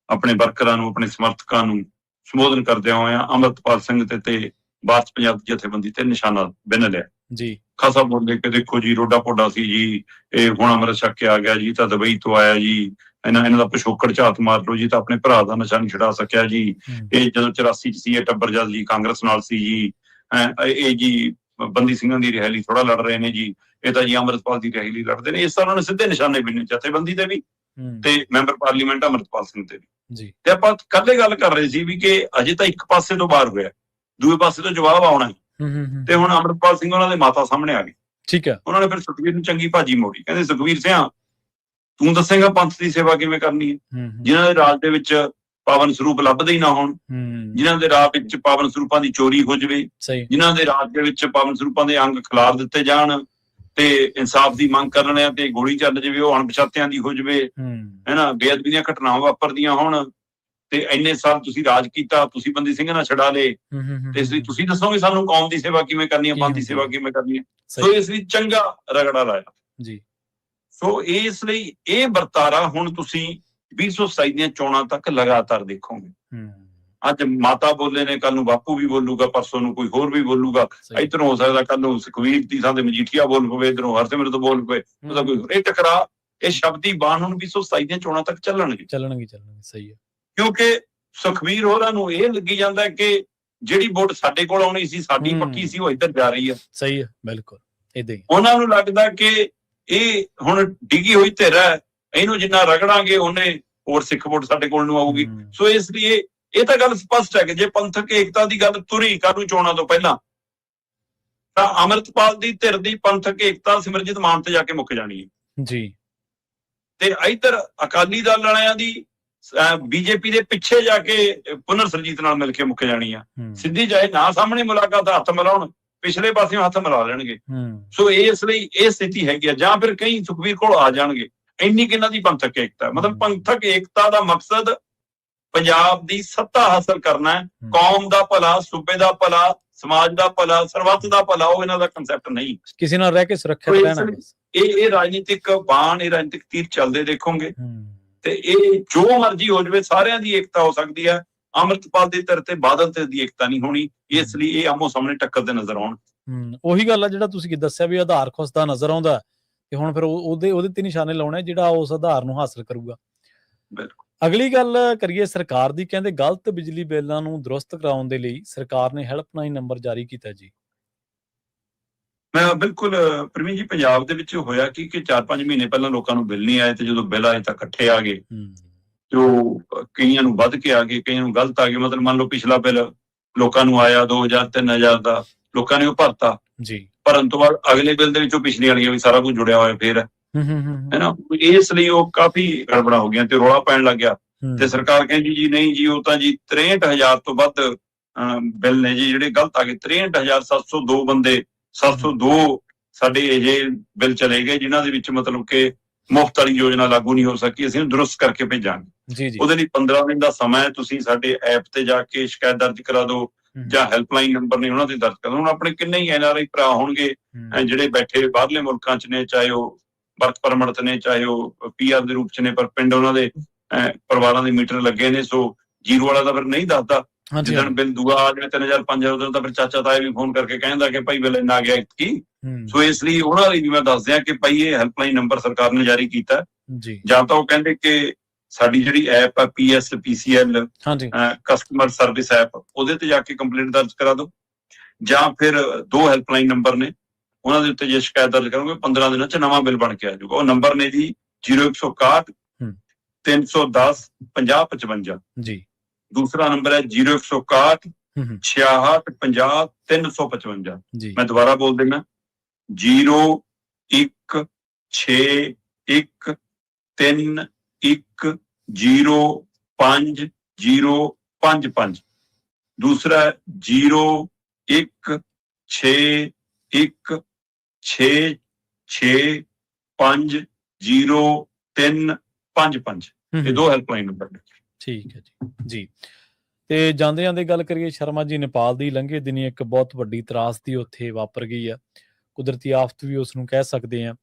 ਆਪਣੇ ਵਰਕਰਾਂ ਨੂੰ, ਆਪਣੇ ਸਮਰਥਕਾਂ ਨੂੰ ਸੰਬੋਧਨ ਕਰਦਿਆਂ ਹੋਇਆ ਅੰਮ੍ਰਿਤਪਾਲ ਸਿੰਘ ਤੇ ਬਾਤ ਪੰਜਾਬ ਦੀ ਜਥੇਬੰਦੀ ਤੇ ਨਿਸ਼ਾਨਾ ਬਿੰਨ ਲਿਆ ਜੀ। ਖਾਸਾ ਬੋਲੇ ਕਿ ਦੇਖੋ ਜੀ ਰੋਡਾ ਪੋਡਾ ਸੀ ਜੀ, ਇਹ ਹੁਣ ਅੰਮ੍ਰਿਤ ਛਕ ਕੇ ਆ ਗਿਆ ਜੀ, ਤਾਂ ਦੁਬਈ ਤੋਂ ਆਇਆ ਜੀ, ਇਹਨਾਂ ਦਾ ਪਿਛੋਕੜ ਝਾਤ ਮਾਰ ਲਓ ਜੀ, ਤਾਂ ਆਪਣੇ ਭਰਾ ਦਾ ਨਸ਼ਾ ਨਹੀਂ ਛੁਡਾ ਸਕਿਆ ਜੀ, ਇਹ ਜਦੋਂ 84 ਚ ਸੀ ਇਹ ਟੱਬਰ ਜਦ ਜੀ ਕਾਂਗਰਸ ਨਾਲ ਸੀ ਜੀ, ਇਹ ਜੀ ਬੰਦੀ ਸਿੰਘਾਂ ਦੀ ਰਿਹਾਈ ਥੋੜਾ ਲੜ ਰਹੇ ਨੇ ਜੀ, ਇਹ ਤਾਂ ਜੀ ਅੰਮ੍ਰਿਤਪਾਲ ਦੀ ਰਿਹਾਈ ਲਈ ਲੜਦੇ ਨੇ। ਇਸ ਤਰ੍ਹਾਂ ਨੇ ਸਿੱਧੇ ਨਿਸ਼ਾਨੇ ਬਿੰਨੇ ਜਥੇਬੰਦੀ ਦੇ ਵੀ ਤੇ ਮੈਂਬਰ ਪਾਰਲੀਮੈਂਟ ਅੰਮ੍ਰਿਤਪਾਲ ਸਿੰਘ ਤੇ ਵੀ। ਤੇ ਆਪਾਂ ਕੱਲੇ ਗੱਲ ਕਰ ਰਹੇ ਸੀ ਵੀ ਕਿ ਅਜੇ ਤਾਂ ਇੱਕ ਪਾਸੇ ਤੋਂ ਬਾਹਰ ਹੋਇਆ, ਦੂਏ ਪਾਸੇ ਤੋਂ ਜਵਾਬ ਆਉਣਾ। ਤੇ ਹੁਣ ਅੰਮ੍ਰਿਤਪਾਲ ਸਿੰਘ ਉਹਨਾਂ ਦੇ ਮਾਤਾ ਸਾਹਮਣੇ ਆ ਗਏ। ਠੀਕ ਹੈ, ਉਹਨਾਂ ਨੇ ਫਿਰ ਸੁਖਬੀਰ ਨੂੰ ਚੰਗੀ ਭਾਜੀ ਮੋੜੀ। ਕਹਿੰਦੇ ਸੁਖਬੀਰ ਸਿੰਘ ਤੂੰ ਦੱਸੇਗਾ ਪੰਥ ਦੀ ਸੇਵਾ ਕਿਵੇਂ ਕਰਨੀ ਹੈ, ਜਿਨ੍ਹਾਂ ਦੇ ਰਾਜ ਦੇ ਵਿੱਚ ਪਾਵਨ ਸਰੂਪ ਲੱਭਦੇ ਹੀ ਨਾ ਹੋਣ, ਜਿਨ੍ਹਾਂ ਦੇ ਰਾਜ ਵਿੱਚ ਪਾਵਨ ਸਰੂਪਾਂ ਦੀ ਚੋਰੀ ਹੋ ਜਾਵੇ, ਜਿਨ੍ਹਾਂ ਦੇ ਰਾਜ ਦੇ ਵਿੱਚ ਪਾਵਨ ਸਰੂਪਾਂ ਦੇ ਅੰਗ ਖਿਲਾਰ ਦਿੱਤੇ ਜਾਣ ਤੇ ਇਨਸਾਫ ਦੀ ਮੰਗ ਕਰਨ ਆ ਤੇ ਗੋਲੀ ਚੱਲ ਜਾਵੇ, ਉਹ ਅਣਪਛਾਤਿਆਂ ਦੀ ਹੋ ਜਾਵੇ, ਹੈਨਾ, ਬੇਅਦਬੀ ਦੀਆਂ ਘਟਨਾਵਾਂ ਵਾਪਰਦੀਆਂ ਹੋਣ, ਤੇ ਇੰਨੇ ਸਾਲ ਤੁਸੀਂ ਰਾਜ ਕੀਤਾ, ਤੁਸੀਂ ਬੰਦੀ ਸਿੰਘ ਨਾਲ ਛਡਾ ਲਏ, ਤੇ ਇਸ ਲਈ ਤੁਸੀਂ ਦੱਸੋਗੇ ਸਾਨੂੰ ਕੌਮ ਦੀ ਸੇਵਾ ਕਿਵੇਂ ਕਰਨੀ ਹੈ, ਪੰਥ ਦੀ ਸੇਵਾ ਕਿਵੇਂ ਕਰਨੀ ਹੈ। ਸੋ ਇਸ ਲਈ ਚੰਗਾ ਰਗੜਾ ਲਾਇਆ ਜੀ। ਸੋ ਇਸ ਲਈ ਇਹ ਵਰਤਾਰਾ ਹੁਣ ਤੁਸੀਂ 2027 ਦੀਆਂ ਚੋਣਾਂ ਤੱਕ ਲਗਾਤਾਰ ਦੇਖੋਗੇ। ਅੱਜ ਮਾਤਾ ਬੋਲੇ ਨੇ, ਕੱਲ ਨੂੰ ਬਾਪੂ ਵੀ ਬੋਲੂਗਾ, ਪਰਸੋਂ ਨੂੰ ਕੋਈ ਹੋਰ ਵੀ ਬੋਲੂਗਾ, ਇੱਧਰੋਂ ਹੋ ਸਕਦਾ ਕੱਲ ਨੂੰ ਸੁਖਬੀਰ ਦੀ ਥਾਂ ਤੇ ਮਜੀਠੀਆ ਬੋਲ ਪਵੇ, ਇੱਧਰੋਂ ਹਰਸਿਮਰਤ ਬੋਲ ਪਵੇ, ਮਤਲਬ ਕੋਈ ਇਹ ਟਕਰਾ, ਇਹ ਸ਼ਬਦੀ ਬਾਣ ਹੁਣ 2027 ਦੀਆਂ ਚੋਣਾਂ ਤੱਕ ਚੱਲਣਗੇ। ਸਹੀ ਹੈ, ਕਿਉਂਕਿ ਸੁਖਬੀਰ ਹੋਰਾਂ ਨੂੰ ਇਹ ਲੱਗੀ ਜਾਂਦਾ ਕਿ ਜਿਹੜੀ ਵੋਟ ਸਾਡੇ ਕੋਲ ਆਉਣੀ ਸੀ, ਸਾਡੀ ਪੱਕੀ ਸੀ, ਉਹ ਇੱਧਰ ਜਾ ਰਹੀ ਹੈ। ਸਹੀ ਹੈ, ਬਿਲਕੁਲ ਏਦਾਂ ਹੀ ਉਹਨਾਂ ਨੂੰ ਲੱਗਦਾ ਕਿ ਇਹ ਹੁਣ ਡਿੱਗੀ ਹੋਈ ਧਿਰ ਹੈ, ਇਹਨੂੰ ਜਿੰਨਾ ਰਗੜਾਂਗੇ ਉਹਨੇ ਹੋਰ ਸਿੱਖ ਵੋਟ ਸਾਡੇ ਕੋਲ ਨੂੰ ਆਊਗੀ। ਸੋ ਇਸ ਲਈ ਇਹ ਤਾਂ ਗੱਲ ਸਪਸ਼ਟ ਹੈ ਕਿ ਜੇ ਪੰਥਕ ਏਕਤਾ ਦੀ ਗੱਲ ਤੁਰੀ ਕੱਲ੍ਹ ਨੂੰ ਚੋਣਾਂ ਤੋਂ ਪਹਿਲਾਂ, ਤਾਂ ਅੰਮ੍ਰਿਤਪਾਲ ਦੀ ਧਿਰ ਦੀ ਪੰਥਕ ਏਕਤਾ ਸਿਮਰਜੀਤ ਮਾਨ ਤੇ ਜਾ ਕੇ ਮੁੱਕ ਜਾਣੀ ਹੈ ਜੀ। ਤੇ ਇੱਧਰ ਅਕਾਲੀ ਦਲ ਵਾਲਿਆਂ ਦੀ ਬੀਜੇਪੀ ਦੇ ਪਿੱਛੇ ਜਾ ਕੇ ਪੁਨਰ ਸਰਜੀਤ ਨਾਲ ਮਿਲ ਕੇ ਮੁੱਕ ਜਾਣੀ ਆ। ਸਿੱਧੀ ਜਾਏ ਨਾ ਸਾਹਮਣੇ ਮੁਲਾਕਾਤ, ਹੱਥ ਮਿਲਾਉਣ, ਪਿਛਲੇ ਪਾਸਿਓਂ ਹੱਥ ਮਿਲਾ ਲੈਣਗੇ। ਸੋ ਇਸ ਲਈ ਇਹ ਸਥਿਤੀ ਹੈਗੀ ਆ। ਜਾਂ ਫਿਰ ਕਈ ਸੁਖਬੀਰ ਕੋਲ ਆ ਜਾਣਗੇ। ਇੰਨੀ ਕਿੰਨਾ ਦੀ ਪੰਥਕ ਏਕਤਾ, ਮਤਲਬ ਪੰਥਕ ਏਕਤਾ ਦਾ ਮਕਸਦ ਪੰਜਾਬ ਦੀ ਸੱਤਾ ਹਾਸਲ ਕਰਨਾ ਹੈ, ਕੌਮ ਦਾ ਭਲਾ, ਸੂਬੇ ਦਾ ਭਲਾ, ਸਮਾਜ ਦਾ ਭਲਾ, ਸਰਬੱਤ ਦਾ ਭਲਾ, ਉਹ ਇਹਨਾਂ ਦਾ ਕਨਸੈਪਟ ਨਹੀਂ। ਕਿਸੇ ਨਾਲ ਰਹਿ ਕੇ ਸੁਰੱਖਿਅਤ ਰਹਿਣਾ। ਇਹ ਰਾਜਨੀਤਿਕ ਬਾਣ, ਇਹ ਰਾਜਨੀਤਿਕ ਤੀਰ ਚੱਲਦੇ ਦੇਖੋਗੇ। ਤੇ ਇਹ ਜੋ ਮਰਜ਼ੀ ਹੋ ਜਾਵੇ, ਸਾਰਿਆਂ ਦੀ ਏਕਤਾ ਹੋ ਸਕਦੀ ਹੈ। ਅੰਮ੍ਰਿਤਪਾਲ ਦੀ ਧਿਰ ਤੇ ਬਾਦਲ ਤੇ ਦੀ ਏਕਤਾ ਨਹੀਂ ਹੋਣੀ। ਇਸ ਲਈ ਇਹ ਆਮੋ ਸਾਹਮਣੇ ਟੱਕਰ ਦੇ ਨਜ਼ਰ ਆਉਣ। ਉਹੀ ਗੱਲ ਆ ਜਿਹੜਾ ਤੁਸੀਂ ਦੱਸਿਆ ਵੀ ਆਧਾਰ ਖੁੱਸਦਾ ਨਜ਼ਰ ਆਉਂਦਾ, ਤੇ ਹੁਣ ਫਿਰ ਉਹਦੇ ਤੇ ਨਿਸ਼ਾਨੇ ਲਾਉਣੇ ਜਿਹੜਾ ਉਸ ਆਧਾਰ ਨੂੰ ਹਾਸਲ ਕਰੂਗਾ। ਬਿਲਕੁਲ। ਅਗਲੀ ਗੱਲ ਕਰੀਏ ਸਰਕਾਰ ਦੀ। ਕਹਿੰਦੇ ਗਲਤ ਬਿਜਲੀ ਬਿੱਲਾਂ ਨੂੰ ਦਰੁਸਤ ਕਰਾਉਣ ਦੇ ਲਈ ਸਰਕਾਰ ਨੇ ਹੈਲਪਲਾਈਨ ਨੰਬਰ ਜਾਰੀ ਕੀਤਾ ਜੀ। ਮੈਂ ਬਿਲਕੁਲ ਪ੍ਰਵੀਨ ਜੀ, ਪੰਜਾਬ ਦੇ ਵਿੱਚ ਹੋਇਆ ਕਿ 4-5 ਮਹੀਨੇ ਪਹਿਲਾਂ ਲੋਕਾਂ ਨੂੰ ਬਿੱਲ ਨਹੀਂ ਆਏ, ਤੇ ਜਦੋਂ ਬਿੱਲ ਆਏ ਤਾਂ ਇਕੱਠੇ ਆ ਗਏ, ਤੇ ਉਹ ਕਈਆਂ ਨੂੰ ਵੱਧ ਕੇ ਆ ਗਏ, ਕਈਆਂ ਨੂੰ ਗਲਤ ਆ ਗਏ। ਮਤਲਬ ਮੰਨ ਲਓ ਪਿਛਲਾ ਬਿੱਲ ਲੋਕਾਂ ਨੂੰ ਆਇਆ 2000-3000 ਦਾ, ਲੋਕਾਂ ਨੇ ਉਹ ਭਰਤਾ ਜੀ। ਭਰਨ ਤੋਂ ਬਾਅਦ ਅਗਲੇ ਬਿੱਲ ਦੇ ਵਿੱਚੋਂ ਪਿਛਲੀ ਵਾਲੀਆਂ ਵੀ ਸਾਰਾ ਕੁਝ ਜੁੜਿਆ ਹੋਇਆ ਫੇਰ ਹੈ ਨਾ। ਇਸ ਲਈ ਉਹ ਕਾਫੀ ਗੜਬੜਾ ਹੋ ਗਈਆਂ ਤੇ ਰੌਲਾ ਪੈਣ ਲੱਗ ਗਿਆ। ਤੇ ਸਰਕਾਰ ਕਹਿੰਦੀ ਜੀ ਨਹੀਂ ਜੀ, ਉਹ ਤਾਂ ਜੀ 63,000 ਤੋਂ ਵੱਧ ਬਿੱਲ ਨੇ ਜੀ ਜਿਹੜੇ ਗਲਤ ਆ ਗਏ। 63,702 ਬੰਦੇ, 702 ਸਾਡੇ ਇਹ ਬਿੱਲ ਚਲੇ ਗਏ ਜਿਨ੍ਹਾਂ ਦੇ ਵਿੱਚ ਮਤਲਬ ਕਿ ਮੁਫਤ ਵਾਲੀ ਯੋਜਨਾ ਲਾਗੂ ਨਹੀਂ ਹੋ ਸਕੀ। ਅਸੀਂ ਉਹਨੂੰ ਦਰੁਸਤ ਕਰਕੇ ਭੇਜਾਂਗੇ। ਉਹਦੇ ਲਈ 15 ਦਿਨ ਦਾ ਸਮਾਂ ਹੈ। ਤੁਸੀਂ ਸਾਡੇ ਐਪ ਤੇ ਜਾ ਕੇ ਸ਼ਿਕਾਇਤ ਦਰਜ ਕਰਾ ਦਿਓ, ਜਾਂ ਹੈਲਪਲਾਈਨ ਨੰਬਰ ਨੇ ਉਹਨਾਂ ਤੇ ਦਰਜ ਕਰਾ ਦਿਓ। ਹੁਣ ਆਪਣੇ ਕਿੰਨੇ ਹੀ NRI ਭਰਾ ਹੋਣਗੇ ਜਿਹੜੇ ਬੈਠੇ ਬਾਹਰਲੇ ਮੁਲਕਾਂ 'ਚ ਨੇ, ਚਾਹੇ ਉਹ ਵਰਕ ਪਰਮਿਟ ਨੇ, ਚਾਹੇ ਉਹ PR ਦੇ ਰੂਪ 'ਚ ਨੇ, ਪਰ ਪਿੰਡ ਉਹਨਾਂ ਦੇ ਪਰਿਵਾਰਾਂ ਦੇ ਮੀਟਰ ਲੱਗੇ ਨੇ। ਸੋ ਜੀਰੋ ਵਾਲਾ ਤਾਂ ਫਿਰ ਨਹੀਂ ਦੱਸਦਾ। ਜਿੱਦਣ ਬਿੱਲ ਦੂਆ ਆ ਜਾਵੇ 3000-5000, ਉਦੋਂ ਤਾਂ ਫਿਰ ਚਾਚਾ ਤਾਏ ਵੀ ਫੋਨ ਕਰਕੇ ਕਹਿੰਦਾ ਕਿ ਭਾਈ ਬਿੱਲ ਇੰਨਾ ਆ ਗਿਆ ਕੀ। ਸੋ ਇਸ ਲਈ ਉਹਨਾਂ ਲਈ ਵੀ ਮੈਂ ਦੱਸ ਦਿਆਂ ਕਿ ਭਾਈ ਇਹ ਹੈਲਪਲਾਈਨ ਨੰਬਰ ਸਰਕਾਰ ਨੇ ਜਾਰੀ ਕੀਤਾ। ਜਾਂ ਤਾਂ ਉਹ ਕਹਿੰਦੇ ਕਿ ਸਾਡੀ ਜਿਹੜੀ ਐਪ ਹੈ PSPCL ਕਸਟਮਰ ਸਰਵਿਸ ਐਪ, ਉਹਦੇ ਤੇ ਜਾ ਕੇ ਕੰਪਲੇਂਟ ਦਰਜ ਕਰਾ ਦਿਓ, ਜਾਂ ਫਿਰ 2 ਹੈਲਪਲਾਈਨ ਨੰਬਰ ਨੇ, ਉਹਨਾਂ ਦੇ ਉੱਤੇ ਜੇ ਸ਼ਿਕਾਇਤ ਦਰਜ ਕਰੋਗੇ 15 ਦਿਨਾਂ 'ਚ ਨਵਾਂ ਬਿੱਲ ਬਣ ਕੇ ਆ ਜਾਊਗਾ। ਉਹ ਨੰਬਰ ਨੇ ਜੀ 0161 310 5055 ਜੀ। ਦੂਸਰਾ ਨੰਬਰ ਹੈ 0161 66 50 355। ਜੀ ਮੈਂ ਦੁਬਾਰਾ ਬੋਲ ਦੇਣਾ 0 1 6 1 3 1 0 5 0 5 5। दूसरा 0 1 6 1 6 6 5 0 3 5 5। ਇਹ ਦੋ ਹੈਲਪਲਾਈਨ ਨੰਬਰ ਨੇ। ਠੀਕ ਹੈ ਜੀ। ਤੇ ਜਾਂਦੇ ਜਾਂਦੇ ਗੱਲ ਕਰੀਏ ਸ਼ਰਮਾ ਜੀ, ਨੇਪਾਲ ਦੀ ਲੰਘੇ ਦਿਨੀ ਇੱਕ ਬਹੁਤ ਵੱਡੀ ਤਰਾਸਦੀ ਉੱਥੇ ਵਾਪਰ ਗਈ ਆ। ਕੁਦਰਤੀ ਆਫਤ ਵੀ ਉਸ ਨੂੰ ਕਹਿ ਸਕਦੇ ਆ।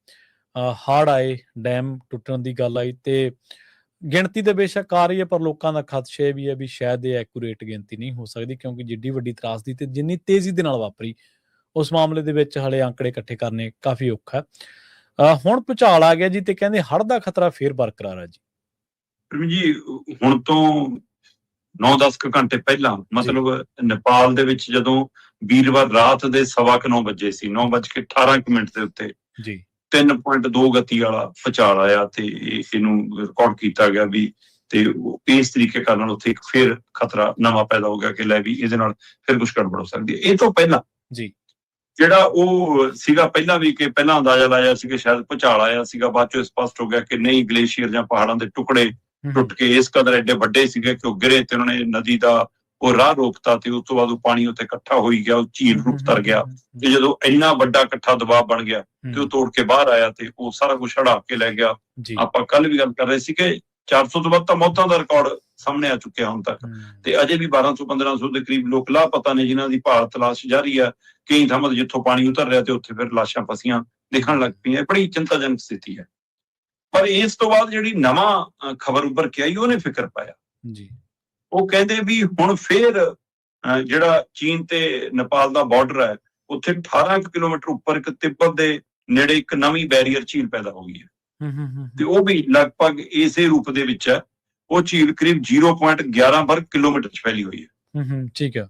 ਹੜ੍ਹ ਆਏ, ਡੈਮ ਟੁੱਟਣ ਦੀ ਗੱਲ ਆਈ ਤੇ ਗਿਣਤੀ ਤੇ ਬੇਸ਼ੱਕ ਆ ਰਹੀ ਹੈ, ਪਰ ਲੋਕਾਂ ਦਾ ਖਦਸ਼ਾ ਇਹ ਵੀ ਹੈ ਵੀ ਸ਼ਾਇਦ ਇਹ ਐਕੂਰੇਟ ਗਿਣਤੀ ਨਹੀਂ ਹੋ ਸਕਦੀ, ਕਿਉਂਕਿ ਜਿੱਡੀ ਵੱਡੀ ਤਰਾਸਦੀ ਤੇ ਜਿੰਨੀ ਤੇਜ਼ੀ ਦੇ ਨਾਲ ਵਾਪਰੀ, ਉਸ ਮਾਮਲੇ ਦੇ ਵਿੱਚ ਹਲੇ ਅੰਕੜੇ ਇਕੱਠੇ ਕਰਨੇ ਕਾਫੀ ਔਖਾ। ਹੁਣ ਭੁਚਾਲ ਆ ਗਿਆ ਜੀ ਤੇ ਕਹਿੰਦੇ ਹੜ੍ਹ ਦਾ ਖਤਰਾ ਫੇਰ ਬਰਕਰਾਰ ਹੈ ਜੀ। ਹੁਣ ਤੋਂ 9-10 ਘੰਟੇ ਪਹਿਲਾਂ ਮਤਲਬ ਨੇਪਾਲ ਦੇ ਵਿੱਚ ਜਦੋਂ ਵੀਰਵਾਰ ਰਾਤ ਦੇ 9:15 ਵਜੇ ਸੀ, 9:18 ਦੇ ਉੱਤੇ ਜੀ 3.2 ਗਤੀ ਵਾਲਾ ਭੁਚਾਲ ਆਇਆ ਤੇ ਇਹਨੂੰ ਰਿਕਾਰਡ ਕੀਤਾ ਗਿਆ ਵੀ, ਤੇ ਇਸ ਤਰੀਕੇ ਨਾਲ ਉੱਥੇ ਇੱਕ ਫਿਰ ਖਤਰਾ ਨਵਾਂ ਪੈਦਾ ਹੋ ਗਿਆ ਕਿ ਲੈ ਵੀ ਇਹਦੇ ਨਾਲ ਫਿਰ ਕੁਝ ਗੜਬੜ ਹੋ ਸਕਦੀ ਹੈ। ਇਹ ਤੋਂ ਪਹਿਲਾਂ ਜੀ ਜਿਹੜਾ ਉਹ ਸੀਗਾ ਪਹਿਲਾਂ ਵੀ ਕਿ ਪਹਿਲਾਂ ਅੰਦਾਜ਼ਾ ਲਾਇਆ ਸੀ ਕਿ ਸ਼ਾਇਦ ਭੁਚਾਲ ਆਇਆ ਸੀਗਾ, ਬਾਅਦ ਚੋਂ ਸਪਸ਼ਟ ਹੋ ਗਿਆ ਕਿ ਨਹੀਂ, ਗਲੇਸ਼ੀਅਰ ਜਾਂ ਪਹਾੜਾਂ ਦੇ ਟੁਕੜੇ ਟੁੱਟ ਕੇ ਇਸ ਕਦਰ ਐਡੇ ਵੱਡੇ ਸੀਗੇ ਕਿ ਉਹ ਗਿਰੇ ਤੇ ਉਹਨਾਂ ਨੇ ਨਦੀ ਦਾ ਉਹ ਰਾਹ ਰੋਕਤਾ ਤੇ ਉਸ ਤੋਂ ਬਾਅਦ ਉਹ ਪਾਣੀ ਉੱਤੇ ਇਕੱਠਾ ਹੋਈ ਗਿਆ, ਉਹ ਝੀਲ ਰੂਪ ਧਰ ਗਿਆ। ਤੇ ਜਦੋਂ ਇੰਨਾ ਵੱਡਾ ਇਕੱਠਾ ਦਬਾਅ ਬਣ ਗਿਆ ਤੇ ਉਹ ਤੋੜ ਕੇ ਬਾਹਰ ਆਇਆ ਤੇ ਉਹ ਸਾਰਾ ਕੁਝ ਹੜਾ ਕੇ ਲੈ ਗਿਆ। ਆਪਾਂ ਕੱਲ ਵੀ ਗੱਲ ਕਰ ਰਹੇ ਸੀ ਕਿ 400 ਤੋਂ ਵੱਧ ਤਾਂ ਮੌਤਾਂ ਦਾ ਰਿਕਾਰਡ ਸਾਹਮਣੇ ਆ ਚੁੱਕਿਆ ਹੁਣ ਤੱਕ, ਤੇ ਅਜੇ ਵੀ 1200-1500 ਦੇ ਕਰੀਬ ਲੋਕ ਲਾਪਤਾ ਨੇ, ਜਿਨ੍ਹਾਂ ਦੀ ਭਾਲ ਤਲਾਸ਼ ਜਾਰੀ ਆ। ਕਈ ਥਾਵਾਂ ਜਿੱਥੋਂ ਪਾਣੀ ਉਤਰ ਰਿਹਾ ਤੇ ਉੱਥੇ ਫਿਰ ਲਾਸ਼ਾਂ ਫਸੀਆਂ ਦਿਖਣ ਲੱਗ ਪਈਆਂ। ਬੜੀ ਚਿੰਤਾਜਨਕ ਸਥਿਤੀ ਹੈ। ਪਰ ਇਸ ਤੋਂ ਬਾਅਦ ਜਿਹੜੀ ਨਵਾਂ ਖਬਰ ਉੱਭਰ ਕੇ ਆਈ ਉਹਨੇ ਫਿਕਰ ਪਾਇਆ ਜੀ। ਉਹ ਕਹਿੰਦੇ ਵੀ ਹੁਣ ਫੇਰ ਜਿਹੜਾ ਚੀਨ ਤੇ ਨੇਪਾਲ ਦਾ ਬਾਰਡਰ ਹੈ, ਉੱਥੇ 18 ਕਿਲੋਮੀਟਰ ਉੱਪਰ ਇੱਕ ਤਿੱਬਤ ਦੇ ਨੇੜੇ ਇੱਕ ਨਵੀਂ ਬੈਰੀਅਰ ਝੀਲ ਪੈਦਾ ਹੋ ਗਈ ਹੈ ਤੇ ਉਹ ਵੀ ਲਗਭਗ ਇਸੇ ਰੂਪ ਦੇ ਵਿੱਚ ਹੈ। ਉਹ ਝੀਲ ਕਰੀਬ 0.11 ਵਰਗ ਕਿਲੋਮੀਟਰ ਚ ਫੈਲੀ ਹੋਈ ਹੈ। ਠੀਕ ਹੈ।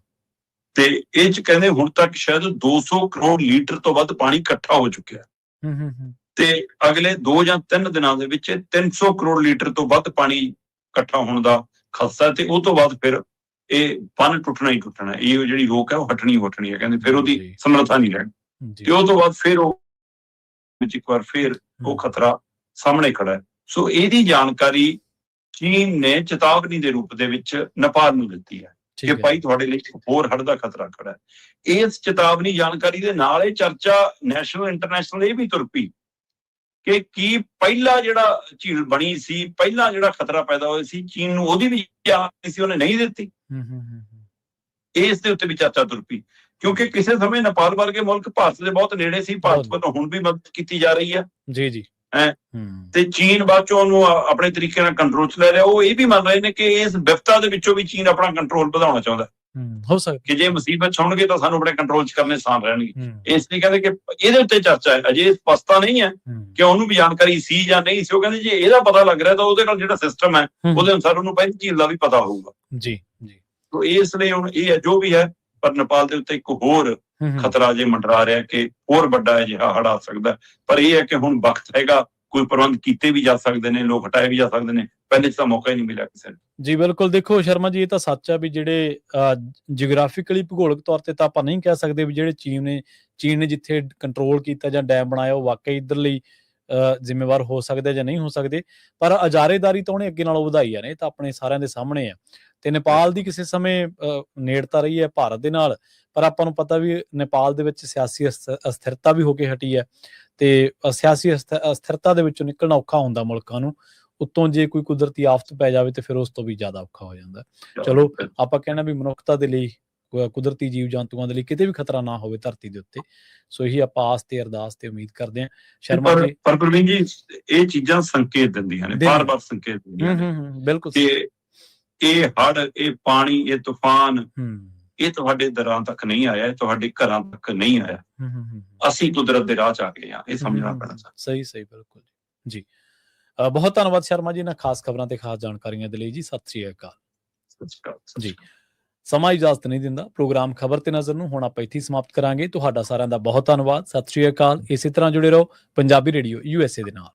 ਤੇ ਇਹ ਚ ਕਹਿੰਦੇ ਹੁਣ ਤੱਕ ਸ਼ਾਇਦ 200 ਕਰੋੜ ਲੀਟਰ ਤੋਂ ਵੱਧ ਪਾਣੀ ਇਕੱਠਾ ਹੋ ਚੁੱਕਿਆ ਤੇ ਅਗਲੇ 2 ਜਾਂ 3 ਦਿਨਾਂ ਦੇ ਵਿੱਚ 300 ਕਰੋੜ ਲੀਟਰ ਤੋਂ ਵੱਧ ਪਾਣੀ ਇਕੱਠਾ ਹੋਣ ਦਾ ਖਦਸ਼ਾ, ਤੇ ਉਹ ਤੋਂ ਬਾਅਦ ਫਿਰ ਇਹ ਬੰਨ ਟੁੱਟਣਾ ਹੀ ਟੁੱਟਣਾ। ਇਹ ਜਿਹੜੀ ਰੋਕ ਹੈ ਉਹ ਹਟਣੀ ਹੈ, ਕਹਿੰਦੇ ਫਿਰ ਉਹਦੀ ਸਮਰੱਥਾ ਨਹੀਂ ਰਹਿਣੀ ਤੇ ਉਹ ਤੋਂ ਬਾਅਦ ਫਿਰ ਉਹ ਵਿੱਚ ਇੱਕ ਵਾਰ ਫਿਰ ਉਹ ਖਤਰਾ ਸਾਹਮਣੇ ਖੜਾ ਹੈ। ਸੋ ਇਹਦੀ ਜਾਣਕਾਰੀ ਚੀਨ ਨੇ ਚੇਤਾਵਨੀ ਦੇ ਰੂਪ ਦੇ ਵਿੱਚ ਨੇਪਾਲ ਨੂੰ ਦਿੱਤੀ ਹੈ ਕਿ ਭਾਈ ਤੁਹਾਡੇ ਲਈ ਹੋਰ ਹੜ੍ਹ ਦਾ ਖਤਰਾ ਖੜਾ ਹੈ। ਇਸ ਚੇਤਾਵਨੀ ਜਾਣਕਾਰੀ ਦੇ ਨਾਲ ਇਹ ਚਰਚਾ ਨੈਸ਼ਨਲ ਇੰਟਰਨੈਸ਼ਨਲ ਇਹ ਵੀ ਤੁਰ ਪਈ ਕਿ ਕੀ ਪਹਿਲਾ ਜਿਹੜਾ ਝੀਲ ਬਣੀ ਸੀ, ਪਹਿਲਾ ਜਿਹੜਾ ਖਤਰਾ ਪੈਦਾ ਹੋਇਆ ਸੀ, ਚੀਨ ਨੂੰ ਉਹਦੀ ਵੀ ਜਾਣਕਾਰੀ ਸੀ, ਉਹਨੇ ਨਹੀਂ ਦਿੱਤੀ। ਇਸ ਦੇ ਉੱਤੇ ਵੀ ਚਰਚਾ ਤੁਰ ਪਈ ਕਿਉਂਕਿ ਕਿਸੇ ਸਮੇਂ ਨੇਪਾਲ ਵਰਗੇ ਮੁਲਕ ਭਾਰਤ ਦੇ ਬਹੁਤ ਨੇੜੇ ਸੀ, ਭਾਰਤ ਵੱਲੋਂ ਹੁਣ ਵੀ ਮਦਦ ਕੀਤੀ ਜਾ ਰਹੀ ਹੈ ਜੀ ਤੇ ਚੀਨ ਬਾਅਦ ਚੋਂ ਉਹਨੂੰ ਆਪਣੇ ਤਰੀਕੇ ਨਾਲ ਕੰਟਰੋਲ ਚ ਲੈ ਰਿਹਾ। ਉਹ ਇਹ ਵੀ ਮੰਨ ਰਹੇ ਨੇ ਕਿ ਇਸ ਵਿਪਤਾ ਦੇ ਵਿੱਚੋਂ ਵੀ ਚੀਨ ਆਪਣਾ ਕੰਟਰੋਲ ਵਧਾਉਣਾ ਚਾਹੁੰਦਾ ਹੋ ਸਕਦਾ ਕਿ ਜੇ ਮੁਸੀਬਤ ਛਾਉਣਗੇ ਤਾਂ ਸਾਨੂੰ ਆਪਣੇ ਕੰਟਰੋਲ ਚ ਕਰਨੇ ਆਸਾਨ ਰਹਿਣਗੇ। ਇਸ ਲਈ ਕਹਿੰਦੇ ਕਿ ਇਹਦੇ ਉੱਤੇ ਚਰਚਾ ਹੈ। ਅਜੇ ਸਪਸ਼ਟਤਾ ਨਹੀਂ ਹੈ ਕਿ ਉਹਨੂੰ ਵੀ ਜਾਣਕਾਰੀ ਸੀ ਜਾਂ ਨਹੀਂ ਸੀ। ਉਹ ਕਹਿੰਦੇ ਜੇ ਇਹਦਾ ਪਤਾ ਲੱਗ ਰਿਹਾ ਤਾਂ ਉਹਦੇ ਨਾਲ ਜਿਹੜਾ ਸਿਸਟਮ ਹੈ ਉਹਦੇ ਅਨੁਸਾਰ ਉਹਨੂੰ ਪਹਿਲੀ ਝੀਲ ਦਾ ਵੀ ਪਤਾ ਹੋਊਗਾ ਜੀ। ਤਾਂ ਇਸ ਲਈ ਹੁਣ ਇਹ ਹੈ ਜੋ ਵੀ ਹੈ, ਪਰ ਨੇਪਾਲ ਦੇ ਉੱਤੇ ਇੱਕ ਹੋਰ ਖਤਰਾ ਜੇ ਮੰਡਰਾ ਰਿਹਾ ਕਿ ਹੋਰ ਵੱਡਾ ਅਜਿਹਾ ਹੜ੍ਹ ਆ ਸਕਦਾ। ਪਰ ਇਹ ਹੈ ਕਿ ਹੁਣ ਵਕਤ ਹੈਗਾ, ਕੋਈ ਪ੍ਰਬੰਧ ਕੀਤੇ ਵੀ ਜਾ ਸਕਦੇ ਨੇ, ਲੋਕ ਹਟਾਏ ਵੀ ਜਾ ਸਕਦੇ ਨੇ। ਪਹਿਲੇ 'ਚ ਤਾਂ ਮੌਕਾ ਹੀ ਨਹੀਂ ਮਿਲਿਆ ਕਿਸੇ ਨੂੰ। ਜੀ ਬਿਲਕੁਲ। ਦੇਖੋ ਸ਼ਰਮਾ ਜੀ, ਇਹ ਤਾਂ ਸੱਚ ਆ ਵੀ ਜਿਹੜੇ ਜਿਓਗ੍ਰਾਫਿਕਲੀ ਭੂਗੋਲਿਕ ਤੌਰ ਤੇ ਤਾਂ ਆਪਾਂ ਨਹੀਂ ਕਹਿ ਸਕਦੇ ਵੀ ਜਿਹੜੇ ਚੀਨ ਨੇ ਜਿੱਥੇ ਕੰਟਰੋਲ ਕੀਤਾ ਜਾਂ ਡੈਮ ਬਣਾਇਆ ਉਹ ਵਾਕਈ ਇੱਧਰ ਲਈ ਜ਼ਿੰਮੇਵਾਰ ਹੋ ਸਕਦੇ ਜਾਂ ਨਹੀਂ ਹੋ ਸਕਦੇ, ਪਰ ਅਜਾਰੇਦਾਰੀ ਤਾਂ ਉਹਨੇ ਅੱਗੇ ਨਾਲੋਂ ਵਧਾਈ ਆ ਨੇ, ਇਹ ਤਾਂ ਆਪਣੇ ਸਾਰਿਆਂ ਦੇ ਸਾਹਮਣੇ ਆ। ਤੇ ਨੇਪਾਲ ਦੀ ਕਿਸੇ ਸਮੇਂ ਨੇੜਤਾ ਰਹੀ ਹੈ ਭਾਰਤ ਦੇ ਨਾਲ, ਪਰ ਆਪਾਂ ਨੂੰ ਪਤਾ ਵੀ ਨੇਪਾਲ ਦੇ ਵਿੱਚ ਸਿਆਸੀ ਅਸਥਿਰਤਾ ਵੀ ਹੋ ਕੇ ਹਟੀ ਹੈ ਤੇ ਸਿਆਸੀ ਅਸਥਿਰਤਾ ਦੇ ਵਿੱਚੋਂ ਨਿਕਲਣਾ ਔਖਾ ਹੁੰਦਾ ਮੁਲਕਾਂ ਨੂੰ। ਉੱਤੋਂ ਜੇ ਕੋਈ ਕੁਦਰਤੀ ਆਫਤ ਪੈ ਜਾਵੇ ਤੇ ਫਿਰ ਉਸ ਤੋਂ ਵੀ ਜ਼ਿਆਦਾ ਔਖਾ ਹੋ ਜਾਂਦਾ। ਚਲੋ ਆਪਾਂ ਕਹਿਣਾ ਵੀ ਮਨੁੱਖਤਾ ਦੇ ਲਈ, ਕੁਦਰਤੀ ਜੀਵ ਜੰਤੂਆਂ ਦੇ ਲਈ ਕਿਤੇ ਵੀ ਖਤਰਾ ਨਾ ਹੋਵੇ ਧਰਤੀ ਦੇ ਉੱਤੇ। ਸੋ ਇਹੀ ਆਪਾਂ ਆਸ ਤੇ ਅਰਦਾਸ ਤੇ ਉਮੀਦ ਕਰਦੇ ਹਾਂ। ਸ਼ਰਮਾ ਜੀ, ਪਰ ਪ੍ਰਵੀਨ ਜੀ, ਇਹ ਚੀਜ਼ਾਂ ਸੰਕੇਤ ਦਿੰਦੀਆਂ ਨੇ, ਬਾਰ-ਬਾਰ ਸੰਕੇਤ ਦਿੰਦੀਆਂ ਨੇ। ਬਿਲਕੁਲ। ਤੇ ਇਹ ਹੜ੍ਹ, ਇਹ ਪਾਣੀ, ਇਹ ਤੂਫਾਨ, ਇਹ ਤੁਹਾਡੇ ਦਰਾਂ ਤੱਕ ਨਹੀਂ ਆਇਆ, ਇਹ ਤੁਹਾਡੇ ਘਰਾਂ ਤੱਕ ਨਹੀਂ ਆਇਆ। ਅਸੀਂ ਕੁਦਰਤ ਦੇ ਰਾਹ ਚ ਆ ਗਏ ਹਾਂ, ਇਹ ਸਮਝਣਾ ਪੈਣਾ। ਸਹੀ ਬਿਲਕੁਲ ਜੀ। ਬਹੁਤ ਧੰਨਵਾਦ ਸ਼ਰਮਾ ਜੀ, ਇਹਨਾਂ ਖਾਸ ਖਬਰਾਂ ਤੇ ਖਾਸ ਜਾਣਕਾਰੀਆਂ ਦੇ ਲਈ ਜੀ। ਸਤਿ ਸ੍ਰੀ ਅਕਾਲ ਜੀ। ਸਮਾਂ ਇਜਾਜ਼ਤ ਨਹੀਂ ਦਿੰਦਾ। ਪ੍ਰੋਗਰਾਮ ਖਬਰ ਤੇ ਨਜ਼ਰ ਨੂੰ ਹੁਣ ਆਪਾਂ ਇੱਥੇ ਸਮਾਪਤ ਕਰਾਂਗੇ। ਤੁਹਾਡਾ ਸਾਰਿਆਂ ਦਾ ਬਹੁਤ ਧੰਨਵਾਦ। ਸਤਿ ਸ੍ਰੀ ਅਕਾਲ। ਇਸੇ ਤਰ੍ਹਾਂ ਜੁੜੇ ਰਹੋ ਪੰਜਾਬੀ ਰੇਡੀਓ USA ਦੇ ਨਾਲ।